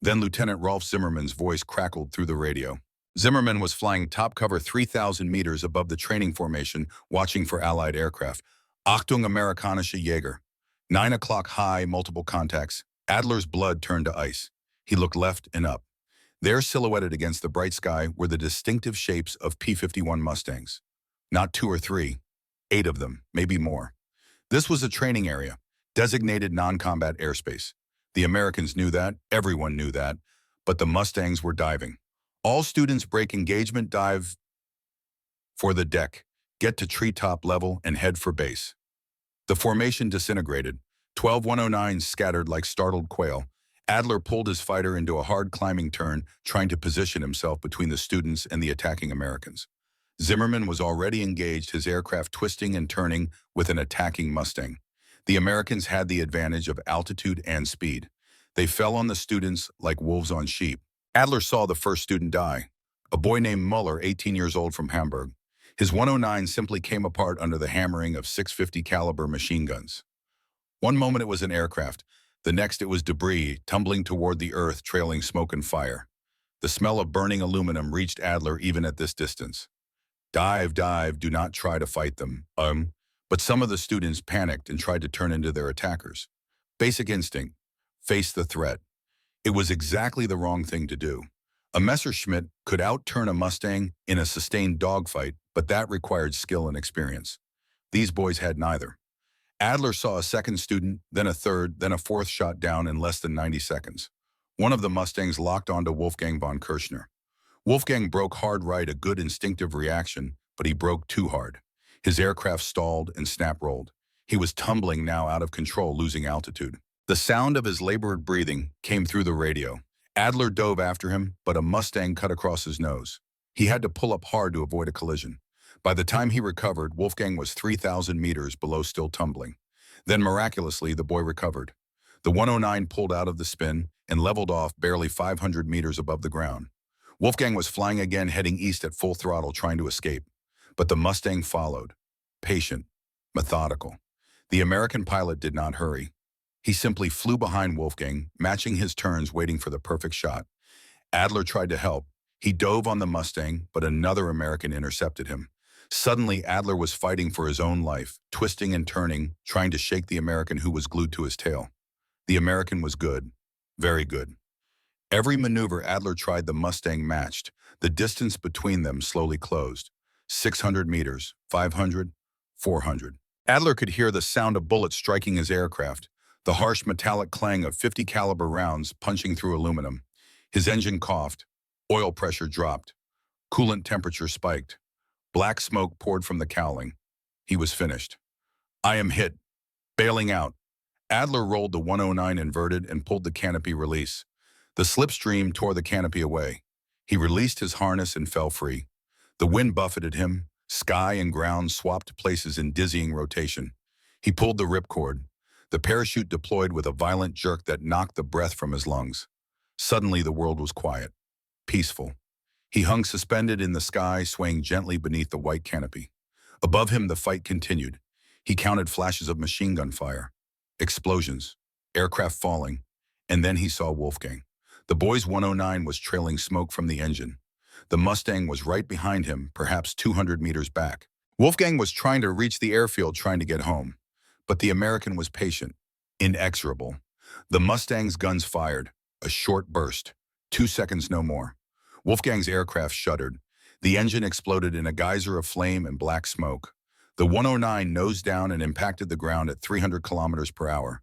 Then Lieutenant Rolf Zimmermann's voice crackled through the radio. Zimmermann was flying top cover 3,000 meters above the training formation, watching for Allied aircraft. Achtung, amerikanische Jäger. 9 o'clock high, multiple contacts. Adler's blood turned to ice. He looked left and up. There, silhouetted against the bright sky, were the distinctive shapes of P-51 Mustangs. Not 2 or 3, 8 of them, maybe more. This was a training area, designated non-combat airspace. The Americans knew that, everyone knew that, but the Mustangs were diving. All students break engagement, dive for the deck, get to treetop level, and head for base. The formation disintegrated. 12-109 scattered like startled quail. Adler pulled his fighter into a hard climbing turn, trying to position himself between the students and the attacking Americans. Zimmermann was already engaged, his aircraft twisting and turning with an attacking Mustang. The Americans had the advantage of altitude and speed. They fell on the students like wolves on sheep. Adler saw the first student die, a boy named Muller, 18 years old, from Hamburg. His 109 simply came apart under the hammering of 650 caliber machine guns. One moment it was an aircraft, the next it was debris tumbling toward the earth, trailing smoke and fire. The smell of burning aluminum reached Adler even at this distance. Dive, dive, do not try to fight them. But some of the students panicked and tried to turn into their attackers. Basic instinct. Face the threat. It was exactly the wrong thing to do. A Messerschmitt could outturn a Mustang in a sustained dogfight, but that required skill and experience. These boys had neither. Adler saw a second student, then a third, then a fourth shot down in less than 90 seconds. One of the Mustangs locked onto Wolfgang von Kirchner. Wolfgang broke hard right, a good instinctive reaction, but he broke too hard. His aircraft stalled and snap-rolled. He was tumbling now out of control, losing altitude. The sound of his labored breathing came through the radio. Adler dove after him, but a Mustang cut across his nose. He had to pull up hard to avoid a collision. By the time he recovered, Wolfgang was 3,000 meters below, still tumbling. Then, miraculously, the boy recovered. The 109 pulled out of the spin and leveled off barely 500 meters above the ground. Wolfgang was flying again, heading east at full throttle, trying to escape. But the Mustang followed, patient, methodical. The American pilot did not hurry. He simply flew behind Wolfgang, matching his turns, waiting for the perfect shot. Adler tried to help. He dove on the Mustang, but another American intercepted him. Suddenly, Adler was fighting for his own life, twisting and turning, trying to shake the American who was glued to his tail. The American was good, very good. Every maneuver Adler tried, the Mustang matched. The distance between them slowly closed. 600 meters, 500, 400. Adler could hear the sound of bullets striking his aircraft, the harsh metallic clang of 50 caliber rounds punching through aluminum. His engine coughed. Oil pressure dropped. Coolant temperature spiked. Black smoke poured from the cowling. He was finished. I am hit. Bailing out. Adler rolled the 109 inverted and pulled the canopy release. The slipstream tore the canopy away. He released his harness and fell free. The wind buffeted him. Sky and ground swapped places in dizzying rotation. He pulled the ripcord. The parachute deployed with a violent jerk that knocked the breath from his lungs. Suddenly the world was quiet, peaceful. He hung suspended in the sky, swaying gently beneath the white canopy. Above him the fight continued. He counted flashes of machine gun fire, explosions, aircraft falling, and then he saw Wolfgang. The boy's 109 was trailing smoke from the engine. The Mustang was right behind him, perhaps 200 meters back. Wolfgang was trying to reach the airfield, trying to get home. But the American was patient, inexorable. The Mustang's guns fired, a short burst, 2 seconds no more. Wolfgang's aircraft shuddered. The engine exploded in a geyser of flame and black smoke. The 109 nosed down and impacted the ground at 300 kilometers per hour.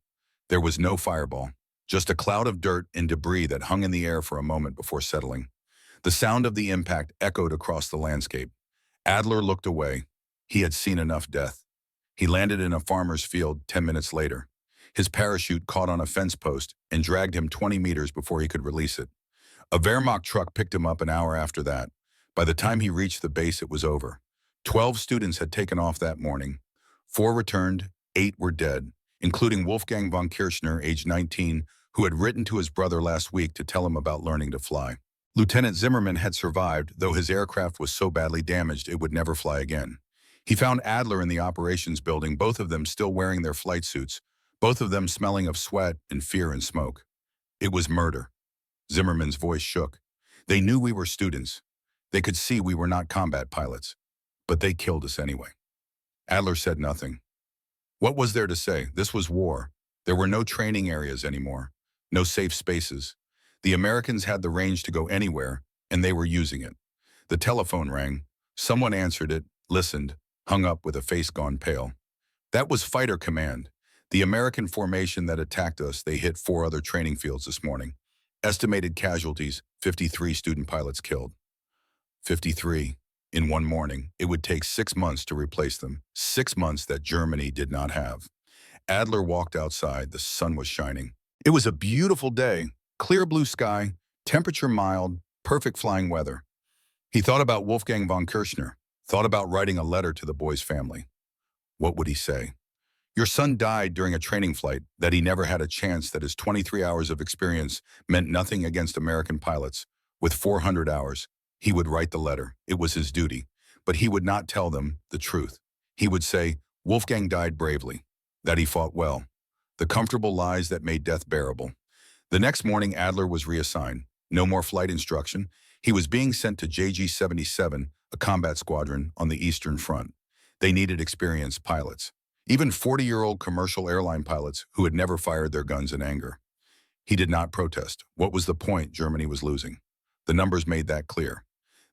There was no fireball, just a cloud of dirt and debris that hung in the air for a moment before settling. The sound of the impact echoed across the landscape. Adler looked away. He had seen enough death. He landed in a farmer's field 10 minutes later. His parachute caught on a fence post and dragged him 20 meters before he could release it. A Wehrmacht truck picked him up an hour after that. By the time he reached the base, it was over. 12 students had taken off that morning. 4 returned, 8 were dead, including Wolfgang von Kirchner, age 19, who had written to his brother last week to tell him about learning to fly. Lieutenant Zimmerman had survived, though his aircraft was so badly damaged it would never fly again. He found Adler in the operations building, both of them still wearing their flight suits, both of them smelling of sweat and fear and smoke. It was murder. Zimmerman's voice shook. They knew we were students. They could see we were not combat pilots. But they killed us anyway. Adler said nothing. What was there to say? This was war. There were no training areas anymore, no safe spaces. The Americans had the range to go anywhere, and they were using it. The telephone rang. Someone answered it, listened, hung up with a face gone pale. That was Fighter Command, the American formation that attacked us. They hit 4 other training fields this morning. Estimated casualties, 53 student pilots killed. 53 in one morning. It would take 6 months to replace them, 6 months that Germany did not have. Adler walked outside. The sun was shining. It was a beautiful day, clear blue sky, temperature mild, perfect flying weather. He thought about Wolfgang von Kirchner, thought about writing a letter to the boy's family. What would he say? Your son died during a training flight, that he never had a chance, that his 23 hours of experience meant nothing against American pilots. With 400 hours, he would write the letter. It was his duty. But he would not tell them the truth. He would say, Wolfgang died bravely, that he fought well. The comfortable lies that made death bearable. The next morning, Adler was reassigned. No more flight instruction. He was being sent to JG-77, a combat squadron on the Eastern Front. They needed experienced pilots. Even 40-year-old commercial airline pilots who had never fired their guns in anger. He did not protest. What was the point? Germany was losing. The numbers made that clear.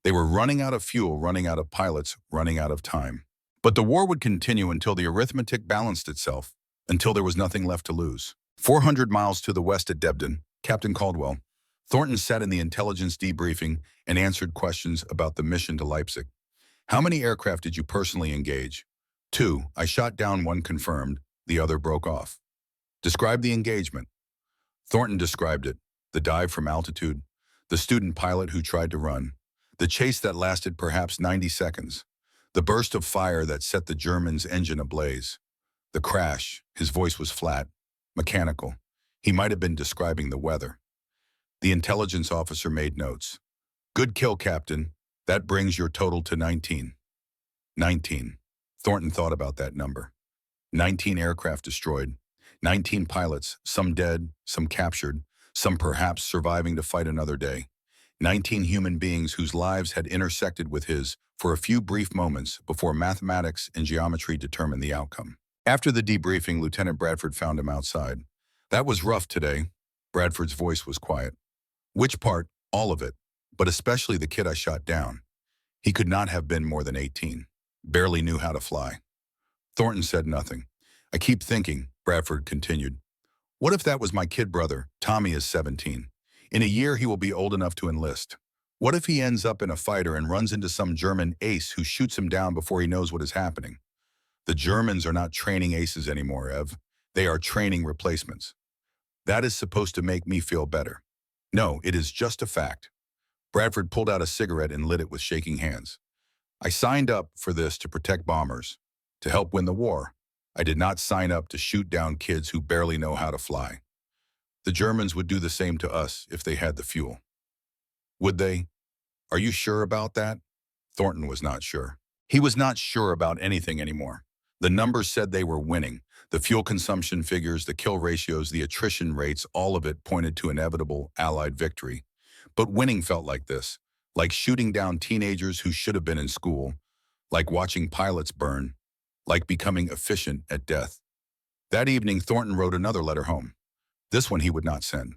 They were running out of fuel, running out of pilots, running out of time. But the war would continue until the arithmetic balanced itself, until there was nothing left to lose. 400 miles to the west at Debden, Captain Caldwell, Thornton sat in the intelligence debriefing and answered questions about the mission to Leipzig. How many aircraft did you personally engage? 2. I shot down 1 confirmed, the other broke off. Describe the engagement. Thornton described it. The dive from altitude, the student pilot who tried to run, the chase that lasted perhaps 90 seconds, the burst of fire that set the German's engine ablaze, the crash. His voice was flat, mechanical. He might have been describing the weather. The intelligence officer made notes. Good kill, Captain. That brings your total to 19. 19. Thornton thought about that number. 19 aircraft destroyed. 19 pilots, some dead, some captured, some perhaps surviving to fight another day. 19 human beings whose lives had intersected with his for a few brief moments before mathematics and geometry determined the outcome. After the debriefing, Lieutenant Bradford found him outside. That was rough today. Bradford's voice was quiet. Which part? All of it, but especially the kid I shot down. He could not have been more than 18. Barely knew how to fly. Thornton said nothing. I keep thinking, Bradford continued. What if that was my kid brother? Tommy is 17. In a year, he will be old enough to enlist. What if he ends up in a fighter and runs into some German ace who shoots him down before he knows what is happening? The Germans are not training aces anymore, Ev. They are training replacements. That is supposed to make me feel better. No, it is just a fact. Bradford pulled out a cigarette and lit it with shaking hands. I signed up for this to protect bombers, to help win the war. I did not sign up to shoot down kids who barely know how to fly. The Germans would do the same to us if they had the fuel. Would they? Are you sure about that? Thornton was not sure. He was not sure about anything anymore. The numbers said they were winning. The fuel consumption figures, the kill ratios, the attrition rates, all of it pointed to inevitable Allied victory. But winning felt like this, like shooting down teenagers who should have been in school, like watching pilots burn, like becoming efficient at death. That evening, Thornton wrote another letter home. This one he would not send.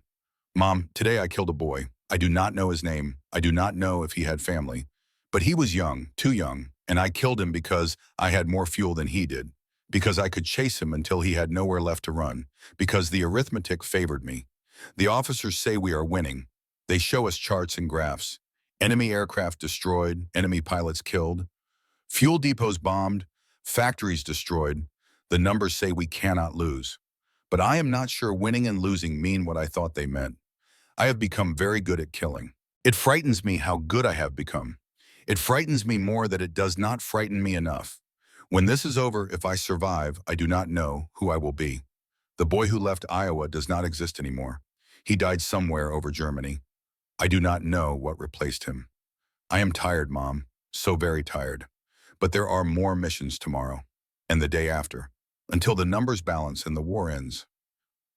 Mom, today I killed a boy. I do not know his name. I do not know if he had family. But he was young, too young, and I killed him because I had more fuel than he did, because I could chase him until he had nowhere left to run, because the arithmetic favored me. The officers say we are winning. They show us charts and graphs. Enemy aircraft destroyed, enemy pilots killed, fuel depots bombed, factories destroyed. The numbers say we cannot lose. But I am not sure winning and losing mean what I thought they meant. I have become very good at killing. It frightens me how good I have become. It frightens me more that it does not frighten me enough. When this is over, if I survive, I do not know who I will be. The boy who left Iowa does not exist anymore. He died somewhere over Germany. I do not know what replaced him. I am tired, Mom, so very tired. But there are more missions tomorrow, and the day after, until the numbers balance and the war ends.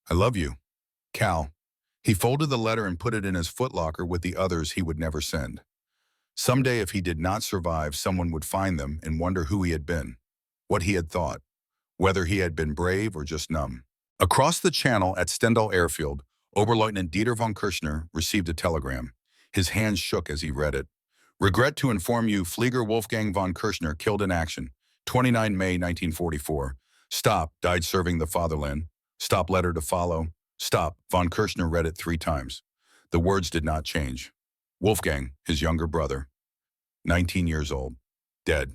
I love you, Cal. He folded the letter and put it in his footlocker with the others he would never send. Someday, if he did not survive, someone would find them and wonder who he had been, what he had thought, whether he had been brave or just numb. Across the channel at Stendal Airfield, Oberleutnant Dieter von Kirchner received a telegram. His hands shook as he read it. Regret to inform you, Flieger Wolfgang von Kirchner killed in action, 29 May 1944. Stop, died serving the fatherland. Stop, letter to follow. Stop, von Kirchner read it 3 times. The words did not change. Wolfgang, his younger brother, 19 years old, dead.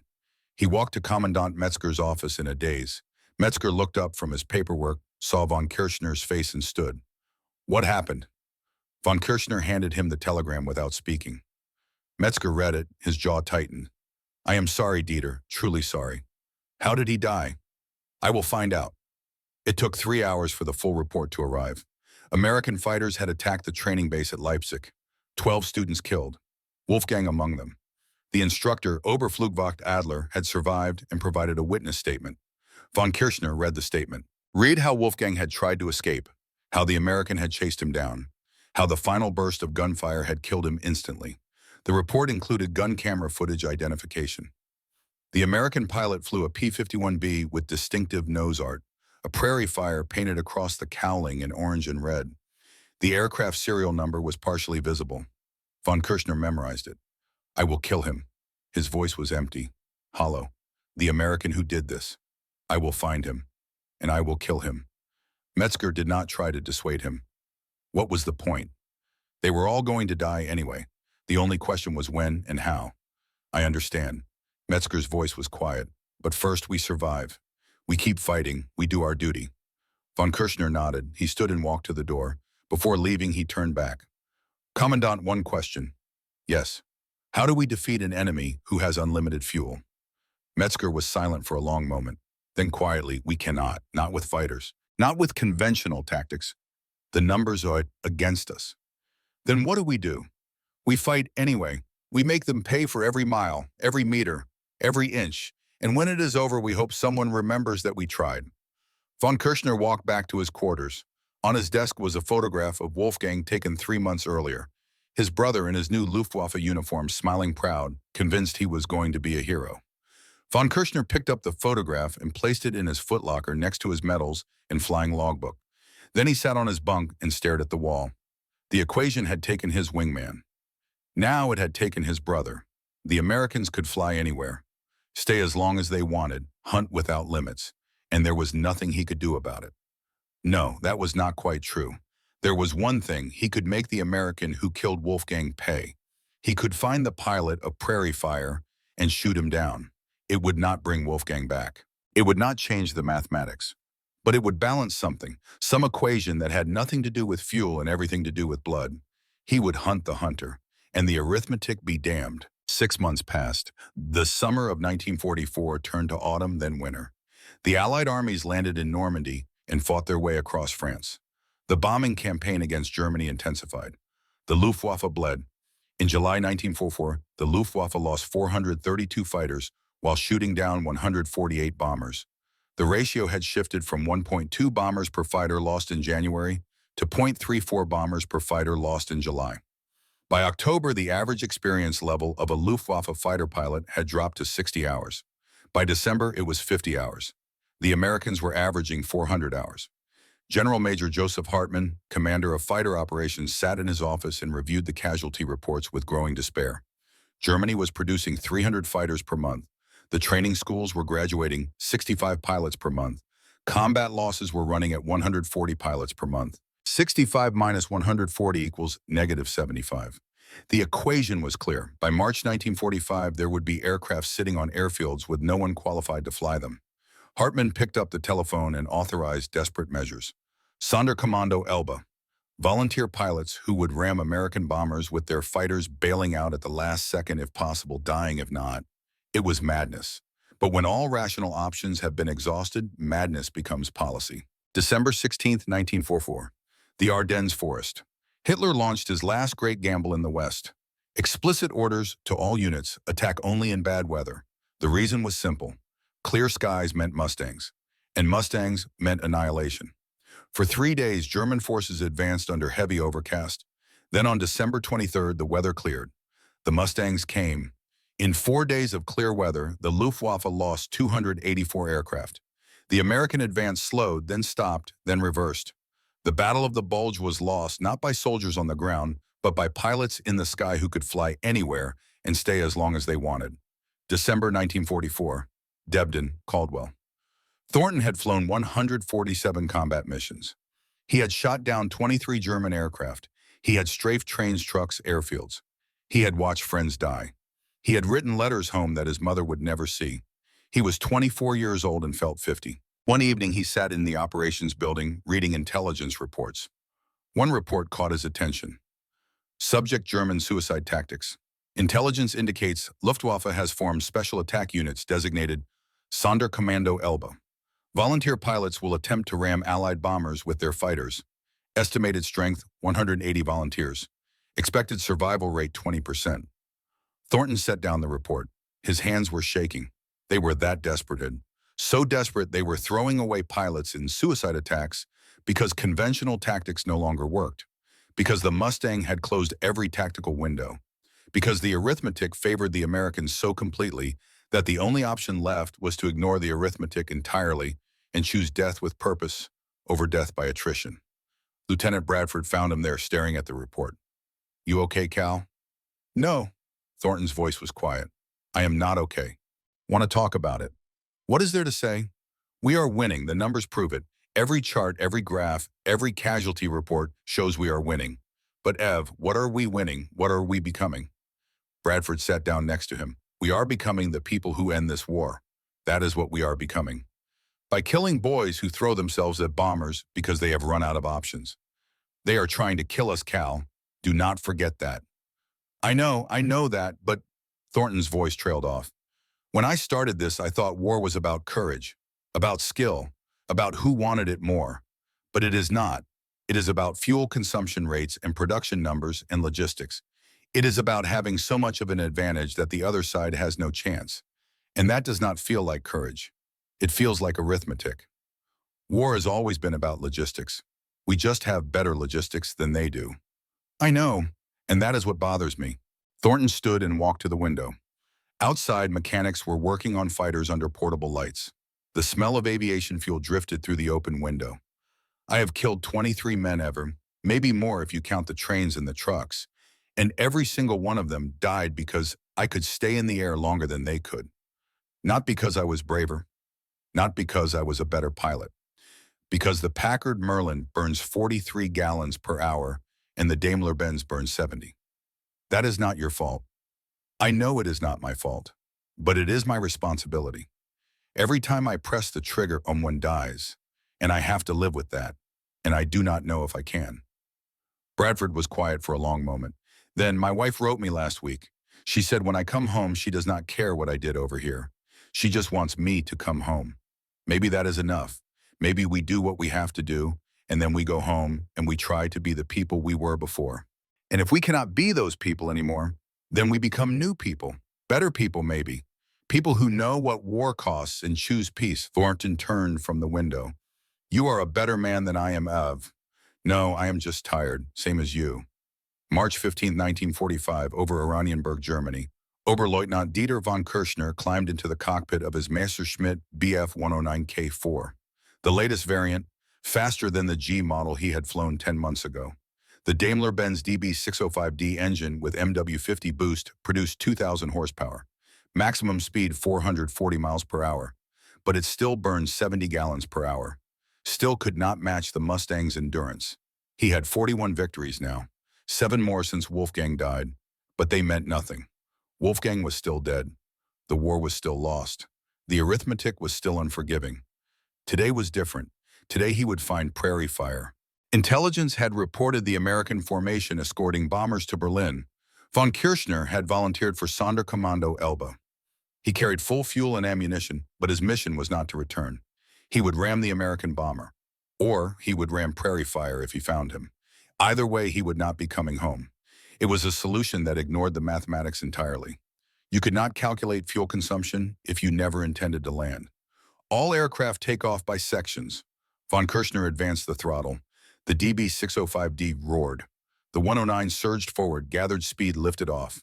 He walked to Commandant Metzger's office in a daze. Metzger looked up from his paperwork, saw von Kirchner's face and stood. What happened? Von Kirchner handed him the telegram without speaking. Metzger read it, his jaw tightened. I am sorry, Dieter, truly sorry. How did he die? I will find out. It took 3 hours for the full report to arrive. American fighters had attacked the training base at Leipzig. 12 students killed, Wolfgang among them. The instructor, Oberflugwacht Adler, had survived and provided a witness statement. Von Kirchner read the statement. Read how Wolfgang had tried to escape, how the American had chased him down, how the final burst of gunfire had killed him instantly. The report included gun camera footage identification. The American pilot flew a P-51B with distinctive nose art, a prairie fire painted across the cowling in orange and red. The aircraft serial number was partially visible. Von Kirchner memorized it. I will kill him. His voice was empty, hollow. The American who did this. I will find him, and I will kill him. Metzger did not try to dissuade him. What was the point? They were all going to die anyway. The only question was when and how. I understand. Metzger's voice was quiet. But first we survive. We keep fighting. We do our duty. Von Kirchner nodded. He stood and walked to the door. Before leaving, he turned back. Commandant, one question. Yes. How do we defeat an enemy who has unlimited fuel? Metzger was silent for a long moment. Then quietly, we cannot. Not with fighters. Not with conventional tactics. The numbers are against us. Then what do? We fight anyway. We make them pay for every mile, every meter, every inch. And when it is over, we hope someone remembers that we tried. Von Kirchner walked back to his quarters. On his desk was a photograph of Wolfgang taken 3 months earlier. His brother in his new Luftwaffe uniform, smiling proud, convinced he was going to be a hero. Von Kirchner picked up the photograph and placed it in his footlocker next to his medals and flying logbook. Then he sat on his bunk and stared at the wall. The equation had taken his wingman. Now it had taken his brother. The Americans could fly anywhere, stay as long as they wanted, hunt without limits, and there was nothing he could do about it. No, that was not quite true. There was one thing: he could make the American who killed Wolfgang pay. He could find the pilot of Prairie Fire and shoot him down. It would not bring Wolfgang back. It would not change the mathematics. But it would balance something, some equation that had nothing to do with fuel and everything to do with blood. He would hunt the hunter, and the arithmetic be damned. 6 months passed. The summer of 1944 turned to autumn, then winter. The Allied armies landed in Normandy and fought their way across France. The bombing campaign against Germany intensified. The Luftwaffe bled. In July 1944, the Luftwaffe lost 432 fighters while shooting down 148 bombers. The ratio had shifted from 1.2 bombers per fighter lost in January to 0.34 bombers per fighter lost in July. By October, the average experience level of a Luftwaffe fighter pilot had dropped to 60 hours. By December, it was 50 hours. The Americans were averaging 400 hours. General Major Joseph Hartmann, commander of fighter operations, sat in his office and reviewed the casualty reports with growing despair. Germany was producing 300 fighters per month. The training schools were graduating 65 pilots per month. Combat losses were running at 140 pilots per month. 65 minus 140 equals negative 75. The equation was clear. By March 1945, there would be aircraft sitting on airfields with no one qualified to fly them. Hartmann picked up the telephone and authorized desperate measures. Sonderkommando Elba, volunteer pilots who would ram American bombers with their fighters bailing out at the last second if possible, dying if not. It was madness. But when all rational options have been exhausted, madness becomes policy. December 16, 1944. The Ardennes Forest. Hitler launched his last great gamble in the West. Explicit orders to all units, attack only in bad weather. The reason was simple. Clear skies meant Mustangs, and Mustangs meant annihilation. For 3 days, German forces advanced under heavy overcast. Then on December 23rd, the weather cleared. The Mustangs came. In 4 days of clear weather, the Luftwaffe lost 284 aircraft. The American advance slowed, then stopped, then reversed. The Battle of the Bulge was lost not by soldiers on the ground, but by pilots in the sky who could fly anywhere and stay as long as they wanted. December 1944. Debden, Caldwell. Thornton had flown 147 combat missions. He had shot down 23 German aircraft. He had strafed trains, trucks, airfields. He had watched friends die. He had written letters home that his mother would never see. He was 24 years old and felt 50. One evening, he sat in the operations building, reading intelligence reports. One report caught his attention. Subject: German suicide tactics. Intelligence indicates Luftwaffe has formed special attack units designated Sonderkommando Elba. Volunteer pilots will attempt to ram Allied bombers with their fighters. Estimated strength: 180 volunteers. Expected survival rate: 20%. Thornton set down the report. His hands were shaking. They were that desperate. So desperate they were throwing away pilots in suicide attacks because conventional tactics no longer worked, because the Mustang had closed every tactical window, because the arithmetic favored the Americans so completely that the only option left was to ignore the arithmetic entirely and choose death with purpose over death by attrition. Lieutenant Bradford found him there staring at the report. "You okay, Cal?" "No." Thornton's voice was quiet. "I am not okay. Want to talk about it?" "What is there to say? We are winning. The numbers prove it. Every chart, every graph, every casualty report shows we are winning. But Ev, what are we winning? What are we becoming?" Bradford sat down next to him. "We are becoming the people who end this war. That is what we are becoming. By killing boys who throw themselves at bombers because they have run out of options. They are trying to kill us, Cal. Do not forget that." I know that, but..." Thornton's voice trailed off. "When I started this, I thought war was about courage, about skill, about who wanted it more. But it is not. It is about fuel consumption rates and production numbers and logistics. It is about having so much of an advantage that the other side has no chance. And that does not feel like courage. It feels like arithmetic. War has always been about logistics. We just have better logistics than they do." "I know, and that is what bothers me." Thornton stood and walked to the window. Outside, mechanics were working on fighters under portable lights. The smell of aviation fuel drifted through the open window. "I have killed 23 men ever, maybe more if you count the trains and the trucks. And every single one of them died because I could stay in the air longer than they could. Not because I was braver, not because I was a better pilot. Because the Packard Merlin burns 43 gallons per hour and the Daimler-Benz burns 70. That is not your fault. I know it is not my fault, but it is my responsibility. Every time I press the trigger, someone dies, and I have to live with that, and I do not know if I can. Bradford was quiet for a long moment. Then, my wife wrote me last week. She said when I come home, she does not care what I did over here. She just wants me to come home. Maybe that is enough. Maybe we do what we have to do, and then we go home and we try to be the people we were before. And if we cannot be those people anymore, then we become new people, better people maybe. People who know what war costs and choose peace. Thornton turned from the window. You are a better man than I am of. No, I am just tired, same as you. March 15, 1945, over Oranienburg, Germany. Oberleutnant Dieter von Kirchner climbed into the cockpit of his Messerschmitt Bf 109K4, the latest variant, faster than the G model he had flown 10 months ago. The Daimler-Benz DB605D engine with MW50 boost produced 2,000 horsepower, maximum speed 440 miles per hour, but it still burned 70 gallons per hour. Still could not match the Mustang's endurance. He had 41 victories now, 7 more since Wolfgang died, but they meant nothing. Wolfgang was still dead. The war was still lost. The arithmetic was still unforgiving. Today was different. Today he would find prairie fire. Intelligence had reported the American formation escorting bombers to Berlin. Von Kirchner had volunteered for Sonderkommando Elbe. He carried full fuel and ammunition, but his mission was not to return. He would ram the American bomber, or he would ram prairie fire if he found him. Either way, he would not be coming home. It was a solution that ignored the mathematics entirely. You could not calculate fuel consumption if you never intended to land. All aircraft take off by sections. Von Kirchner advanced the throttle. The DB605D roared. The 109 surged forward, gathered speed, lifted off.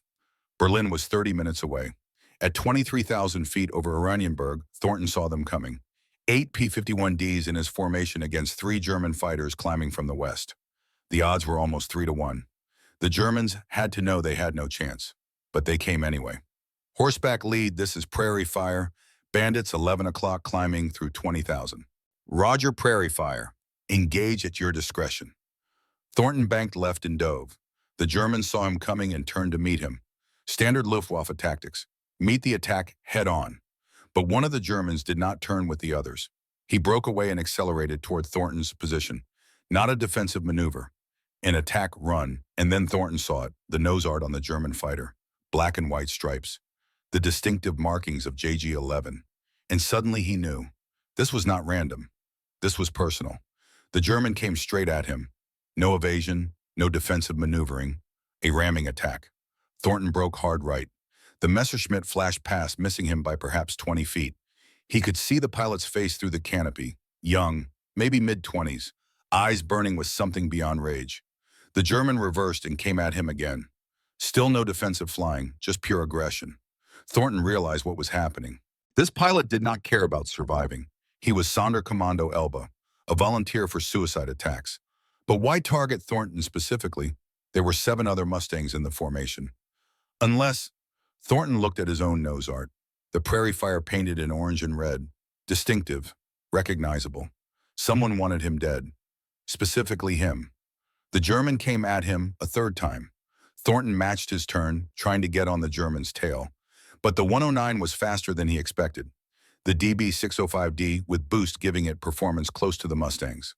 Berlin was 30 minutes away. At 23,000 feet over Oranienburg, Thornton saw them coming. 8 P-51Ds in his formation against 3 German fighters climbing from the west. The odds were almost 3-1. The Germans had to know they had no chance, but they came anyway. Horseback lead, this is prairie fire. Bandits, 11 o'clock, climbing through 20,000. Roger, prairie fire. Engage at your discretion. Thornton banked left and dove. The Germans saw him coming and turned to meet him. Standard Luftwaffe tactics. Meet the attack head on. But one of the Germans did not turn with the others. He broke away and accelerated toward Thornton's position. Not a defensive maneuver. An attack run, and then Thornton saw it, the nose art on the German fighter. Black and white stripes. The distinctive markings of JG-11. And suddenly he knew. This was not random. This was personal. The German came straight at him. No evasion, no defensive maneuvering. A ramming attack. Thornton broke hard right. The Messerschmitt flashed past, missing him by perhaps 20 feet. He could see the pilot's face through the canopy. Young, maybe mid-20s, eyes burning with something beyond rage. The German reversed and came at him again. Still no defensive flying, just pure aggression. Thornton realized what was happening. This pilot did not care about surviving. He was Sonderkommando Elbe, a volunteer for suicide attacks. But why target Thornton specifically? There were 7 other Mustangs in the formation. Unless, Thornton looked at his own nose art. The prairie fire painted in orange and red. Distinctive, recognizable. Someone wanted him dead. Specifically him. The German came at him a third time. Thornton matched his turn, trying to get on the German's tail. But the 109 was faster than he expected. The DB605D with boost giving it performance close to the Mustangs.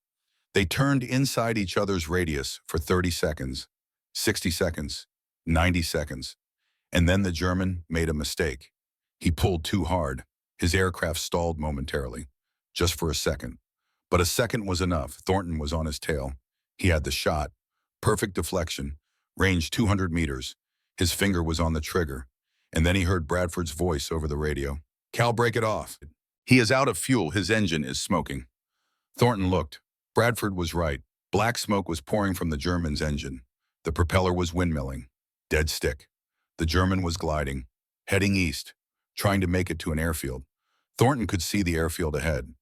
They turned inside each other's radius for 30 seconds, 60 seconds, 90 seconds. And then the German made a mistake. He pulled too hard. His aircraft stalled momentarily, just for a second. But a second was enough. Thornton was on his tail. He had the shot. Perfect deflection. Range 200 meters. His finger was on the trigger. And then he heard Bradford's voice over the radio. Cal, break it off. He is out of fuel. His engine is smoking. Thornton looked. Bradford was right. Black smoke was pouring from the German's engine. The propeller was windmilling. Dead stick. The German was gliding, heading east, trying to make it to an airfield. Thornton could see the airfield ahead.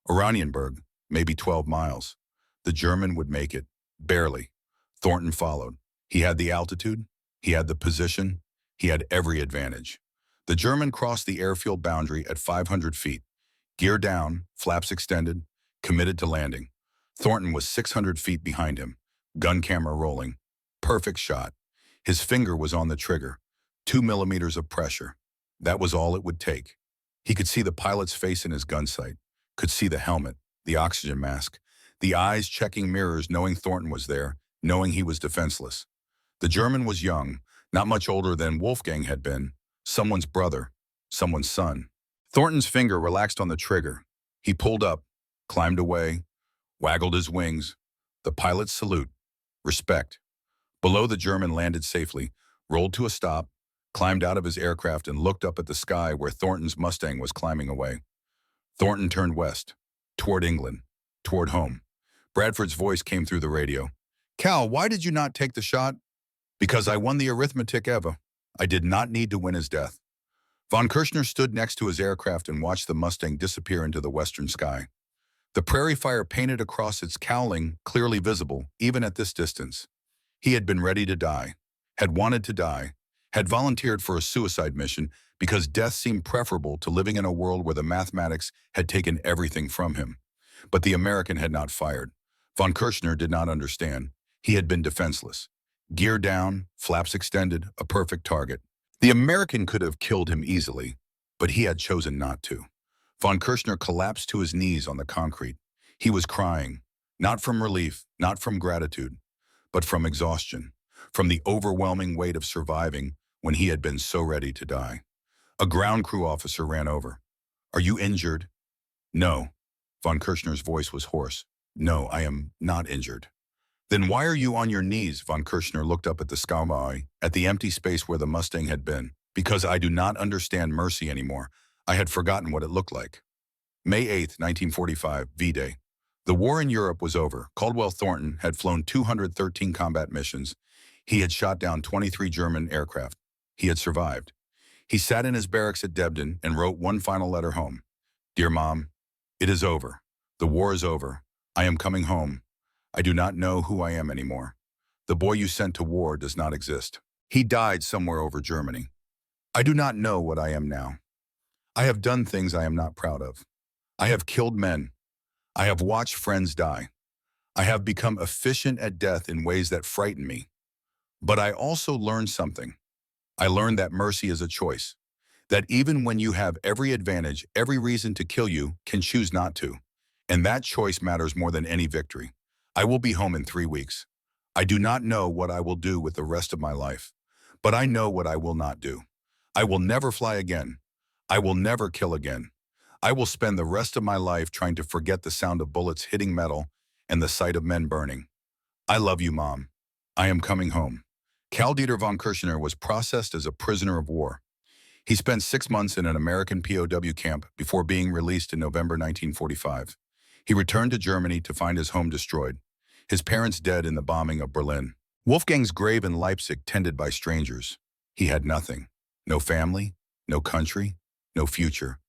Oranienburg, maybe 12 miles. The German would make it, barely. Thornton followed. He had the altitude, he had the position, he had every advantage. The German crossed the airfield boundary at 500 feet. Gear down, flaps extended, committed to landing. Thornton was 600 feet behind him, gun camera rolling. Perfect shot. His finger was on the trigger. 2 millimeters of pressure. That was all it would take. He could see the pilot's face in his gun sight, could see the helmet, the oxygen mask, the eyes checking mirrors knowing Thornton was there, knowing he was defenseless. The German was young, not much older than Wolfgang had been, someone's brother, someone's son. Thornton's finger relaxed on the trigger. He pulled up, climbed away, waggled his wings. The pilot's salute. Respect. Below, the German landed safely, rolled to a stop, climbed out of his aircraft and looked up at the sky where Thornton's Mustang was climbing away. Thornton turned west, toward England, toward home. Bradford's voice came through the radio. "Cal, why did you not take the shot?" "Because I won the arithmetic, Eva. I did not need to win his death." Von Kirchner stood next to his aircraft and watched the Mustang disappear into the western sky. The prairie fire painted across its cowling, clearly visible, even at this distance. He had been ready to die, had wanted to die, had volunteered for a suicide mission because death seemed preferable to living in a world where the mathematics had taken everything from him. But the American had not fired. Von Kirchner did not understand. He had been defenseless. Gear down, flaps extended, a perfect target. The American could have killed him easily, but he had chosen not to. Von Kirchner collapsed to his knees on the concrete. He was crying, not from relief, not from gratitude, but from exhaustion, from the overwhelming weight of surviving when he had been so ready to die. A ground crew officer ran over. "Are you injured?" "No." Von Kirchner's voice was hoarse. "No, I am not injured." "Then why are you on your knees?" Von Kirchner looked up at the sky, at the empty space where the Mustang had been. "Because I do not understand mercy anymore. I had forgotten what it looked like." May 8, 1945, V-Day. The war in Europe was over. Caldwell Thornton had flown 213 combat missions. He had shot down 23 German aircraft. He had survived. He sat in his barracks at Debden and wrote one final letter home. "Dear Mom, it is over. The war is over. I am coming home. I do not know who I am anymore. The boy you sent to war does not exist. He died somewhere over Germany. I do not know what I am now. I have done things I am not proud of. I have killed men. I have watched friends die. I have become efficient at death in ways that frighten me. But I also learned something. I learned that mercy is a choice. That even when you have every advantage, every reason to kill you, can choose not to. And that choice matters more than any victory. I will be home in 3 weeks. I do not know what I will do with the rest of my life. But I know what I will not do. I will never fly again. I will never kill again. I will spend the rest of my life trying to forget the sound of bullets hitting metal and the sight of men burning. I love you, Mom. I am coming home." Karl Dieter von Kirchner was processed as a prisoner of war. He spent 6 months in an American POW camp before being released in November 1945. He returned to Germany to find his home destroyed, his parents dead in the bombing of Berlin. Wolfgang's grave in Leipzig tended by strangers. He had nothing. No family, no country, no future.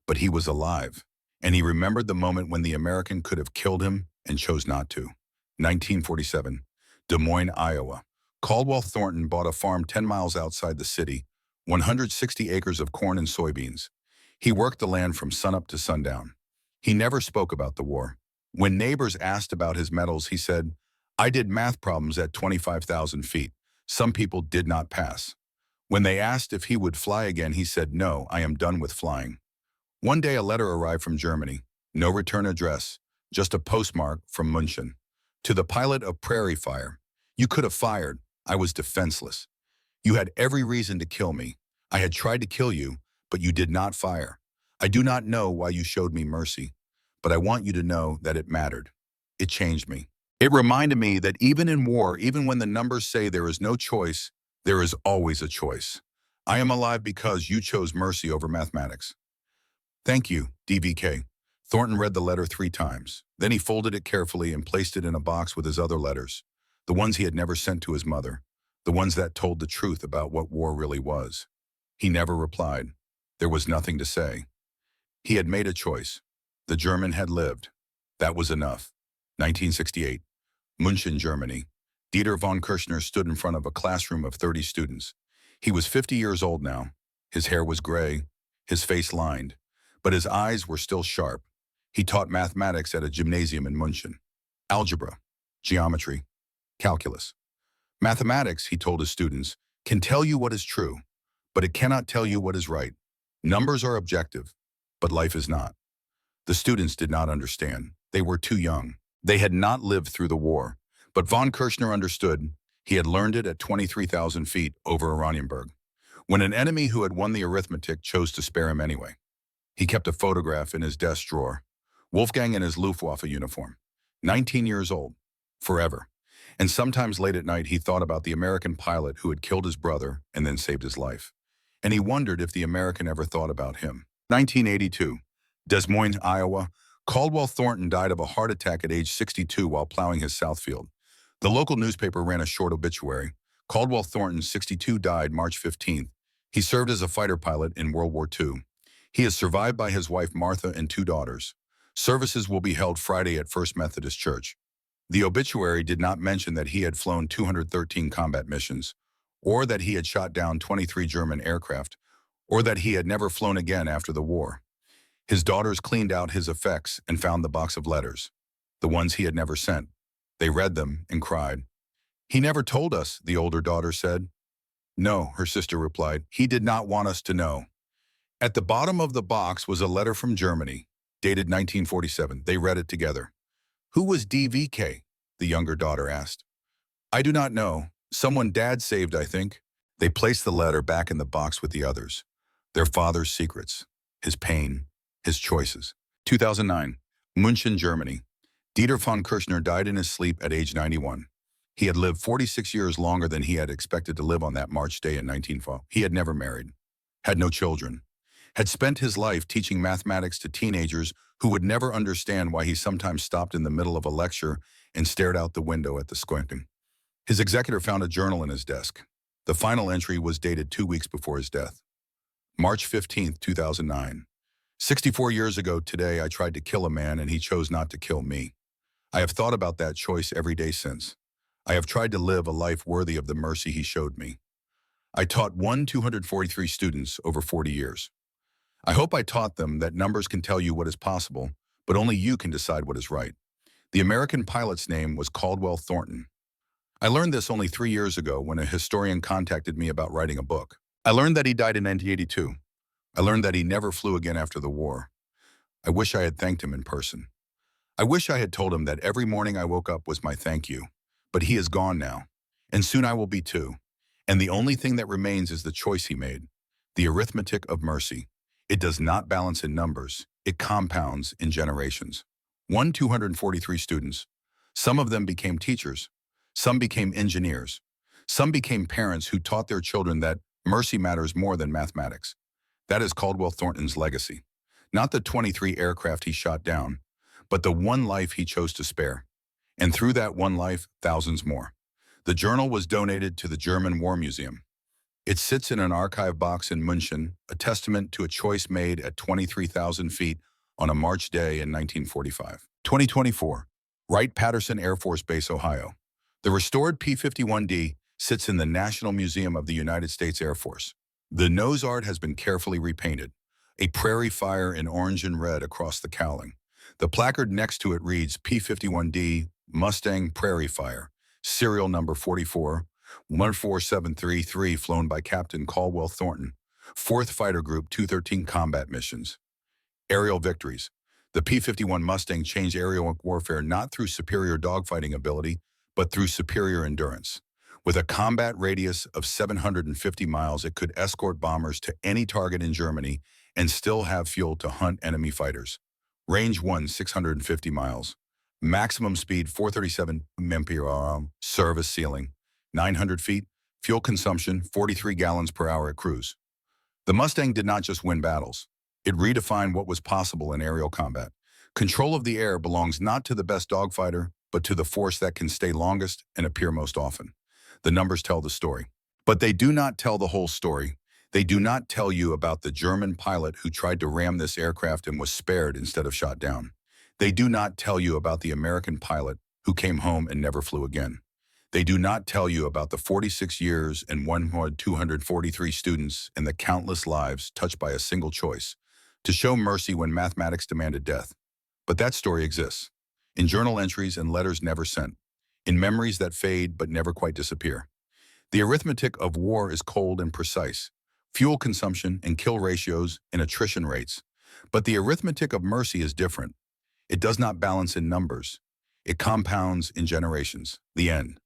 But he was alive, and he remembered the moment when the American could have killed him and chose not to. 1947, Des Moines, Iowa. Caldwell Thornton bought a farm 10 miles outside the city, 160 acres of corn and soybeans. He worked the land from sunup to sundown. He never spoke about the war. When neighbors asked about his medals, he said, "I did math problems at 25,000 feet. Some people did not pass." When they asked if he would fly again, he said, "No, I am done with flying." One day a letter arrived from Germany. No return address, just a postmark from München. To the pilot of Prairie Fire, "You could have fired. I was defenseless. You had every reason to kill me. I had tried to kill you, but you did not fire. I do not know why you showed me mercy, but I want you to know that it mattered. It changed me. It reminded me that even in war, even when the numbers say there is no choice, there is always a choice. I am alive because you chose mercy over mathematics." "Thank you, DVK." Thornton read the letter 3 times. Then he folded it carefully and placed it in a box with his other letters, the ones he had never sent to his mother, the ones that told the truth about what war really was. He never replied. There was nothing to say. He had made a choice. The German had lived. That was enough. 1968. München, Germany. Dieter von Kirchner stood in front of a classroom of 30 students. He was 50 years old now. His hair was gray, his face lined, but his eyes were still sharp. He taught mathematics at a gymnasium in München. Algebra, geometry, calculus. Mathematics, he told his students, can tell you what is true, but it cannot tell you what is right. Numbers are objective, but life is not. The students did not understand. They were too young. They had not lived through the war. But von Kirchner understood. He had learned it at 23,000 feet over Oranienburg, when an enemy who had won the arithmetic chose to spare him anyway. He kept a photograph in his desk drawer. Wolfgang in his Luftwaffe uniform, 19 years old, forever. And sometimes late at night he thought about the American pilot who had killed his brother and then saved his life. And he wondered if the American ever thought about him. 1982, Des Moines, Iowa. Caldwell Thornton died of a heart attack at age 62 while plowing his Southfield. The local newspaper ran a short obituary. Caldwell Thornton, 62, died March 15th. He served as a fighter pilot in World War II. He is survived by his wife Martha and 2 daughters. Services will be held Friday at First Methodist Church. The obituary did not mention that he had flown 213 combat missions, or that he had shot down 23 German aircraft, or that he had never flown again after the war. His daughters cleaned out his effects and found the box of letters, the ones he had never sent. They read them and cried. "He never told us," the older daughter said. "No," her sister replied. "He did not want us to know." At the bottom of the box was a letter from Germany, dated 1947. They read it together. "Who was DVK?" the younger daughter asked. "I do not know. Someone Dad saved, I think." They placed the letter back in the box with the others. Their father's secrets, his pain, his choices. 2009, München, Germany. Dieter von Kirchner died in his sleep at age 91. He had lived 46 years longer than he had expected to live on that March day in 1940. He had never married, had no children, had spent his life teaching mathematics to teenagers who would never understand why he sometimes stopped in the middle of a lecture and stared out the window at the squinting. His executor found a journal in his desk. The final entry was dated 2 weeks before his death. March 15, 2009. 64 years ago today, I tried to kill a man and he chose not to kill me. I have thought about that choice every day since. I have tried to live a life worthy of the mercy he showed me. I taught 243 students over 40 years. I hope I taught them that numbers can tell you what is possible, but only you can decide what is right. The American pilot's name was Caldwell Thornton. I learned this only 3 years ago when a historian contacted me about writing a book. I learned that he died in 1982. I learned that he never flew again after the war. I wish I had thanked him in person. I wish I had told him that every morning I woke up was my thank you. But he is gone now, and soon I will be too. And the only thing that remains is the choice he made, the arithmetic of mercy. It does not balance in numbers. It compounds in generations. 243 students. Some of them became teachers. Some became engineers. Some became parents who taught their children that mercy matters more than mathematics. That is Caldwell Thornton's legacy. Not the 23 aircraft he shot down, but the one life he chose to spare. And through that one life, thousands more. The journal was donated to the German War Museum. It sits in an archive box in München, a testament to a choice made at 23,000 feet on a March day in 1945. 2024, Wright-Patterson Air Force Base, Ohio. The restored P-51D sits in the National Museum of the United States Air Force. The nose art has been carefully repainted, a prairie fire in orange and red across the cowling. The placard next to it reads P-51D Mustang Prairie Fire, serial number 44, 14733, flown by Captain Caldwell Thornton, 4th Fighter Group 213 combat missions. Aerial victories. The P-51 Mustang changed aerial warfare not through superior dogfighting ability, but through superior endurance. With a combat radius of 750 miles, it could escort bombers to any target in Germany and still have fuel to hunt enemy fighters. Range 650 miles. Maximum speed 437 mph. Service ceiling 900 feet. Fuel consumption 43 gallons per hour at cruise. The Mustang did not just win battles. It redefined what was possible in aerial combat. Control of the air belongs not to the best dogfighter, but to the force that can stay longest and appear most often. The numbers tell the story. But they do not tell the whole story. They do not tell you about the German pilot who tried to ram this aircraft and was spared instead of shot down. They do not tell you about the American pilot who came home and never flew again. They do not tell you about the 46 years and 243 students and the countless lives touched by a single choice, to show mercy when mathematics demanded death. But that story exists, in journal entries and letters never sent, in memories that fade but never quite disappear. The arithmetic of war is cold and precise. Fuel consumption and kill ratios and attrition rates. But the arithmetic of mercy is different. It does not balance in numbers. It compounds in generations. The end.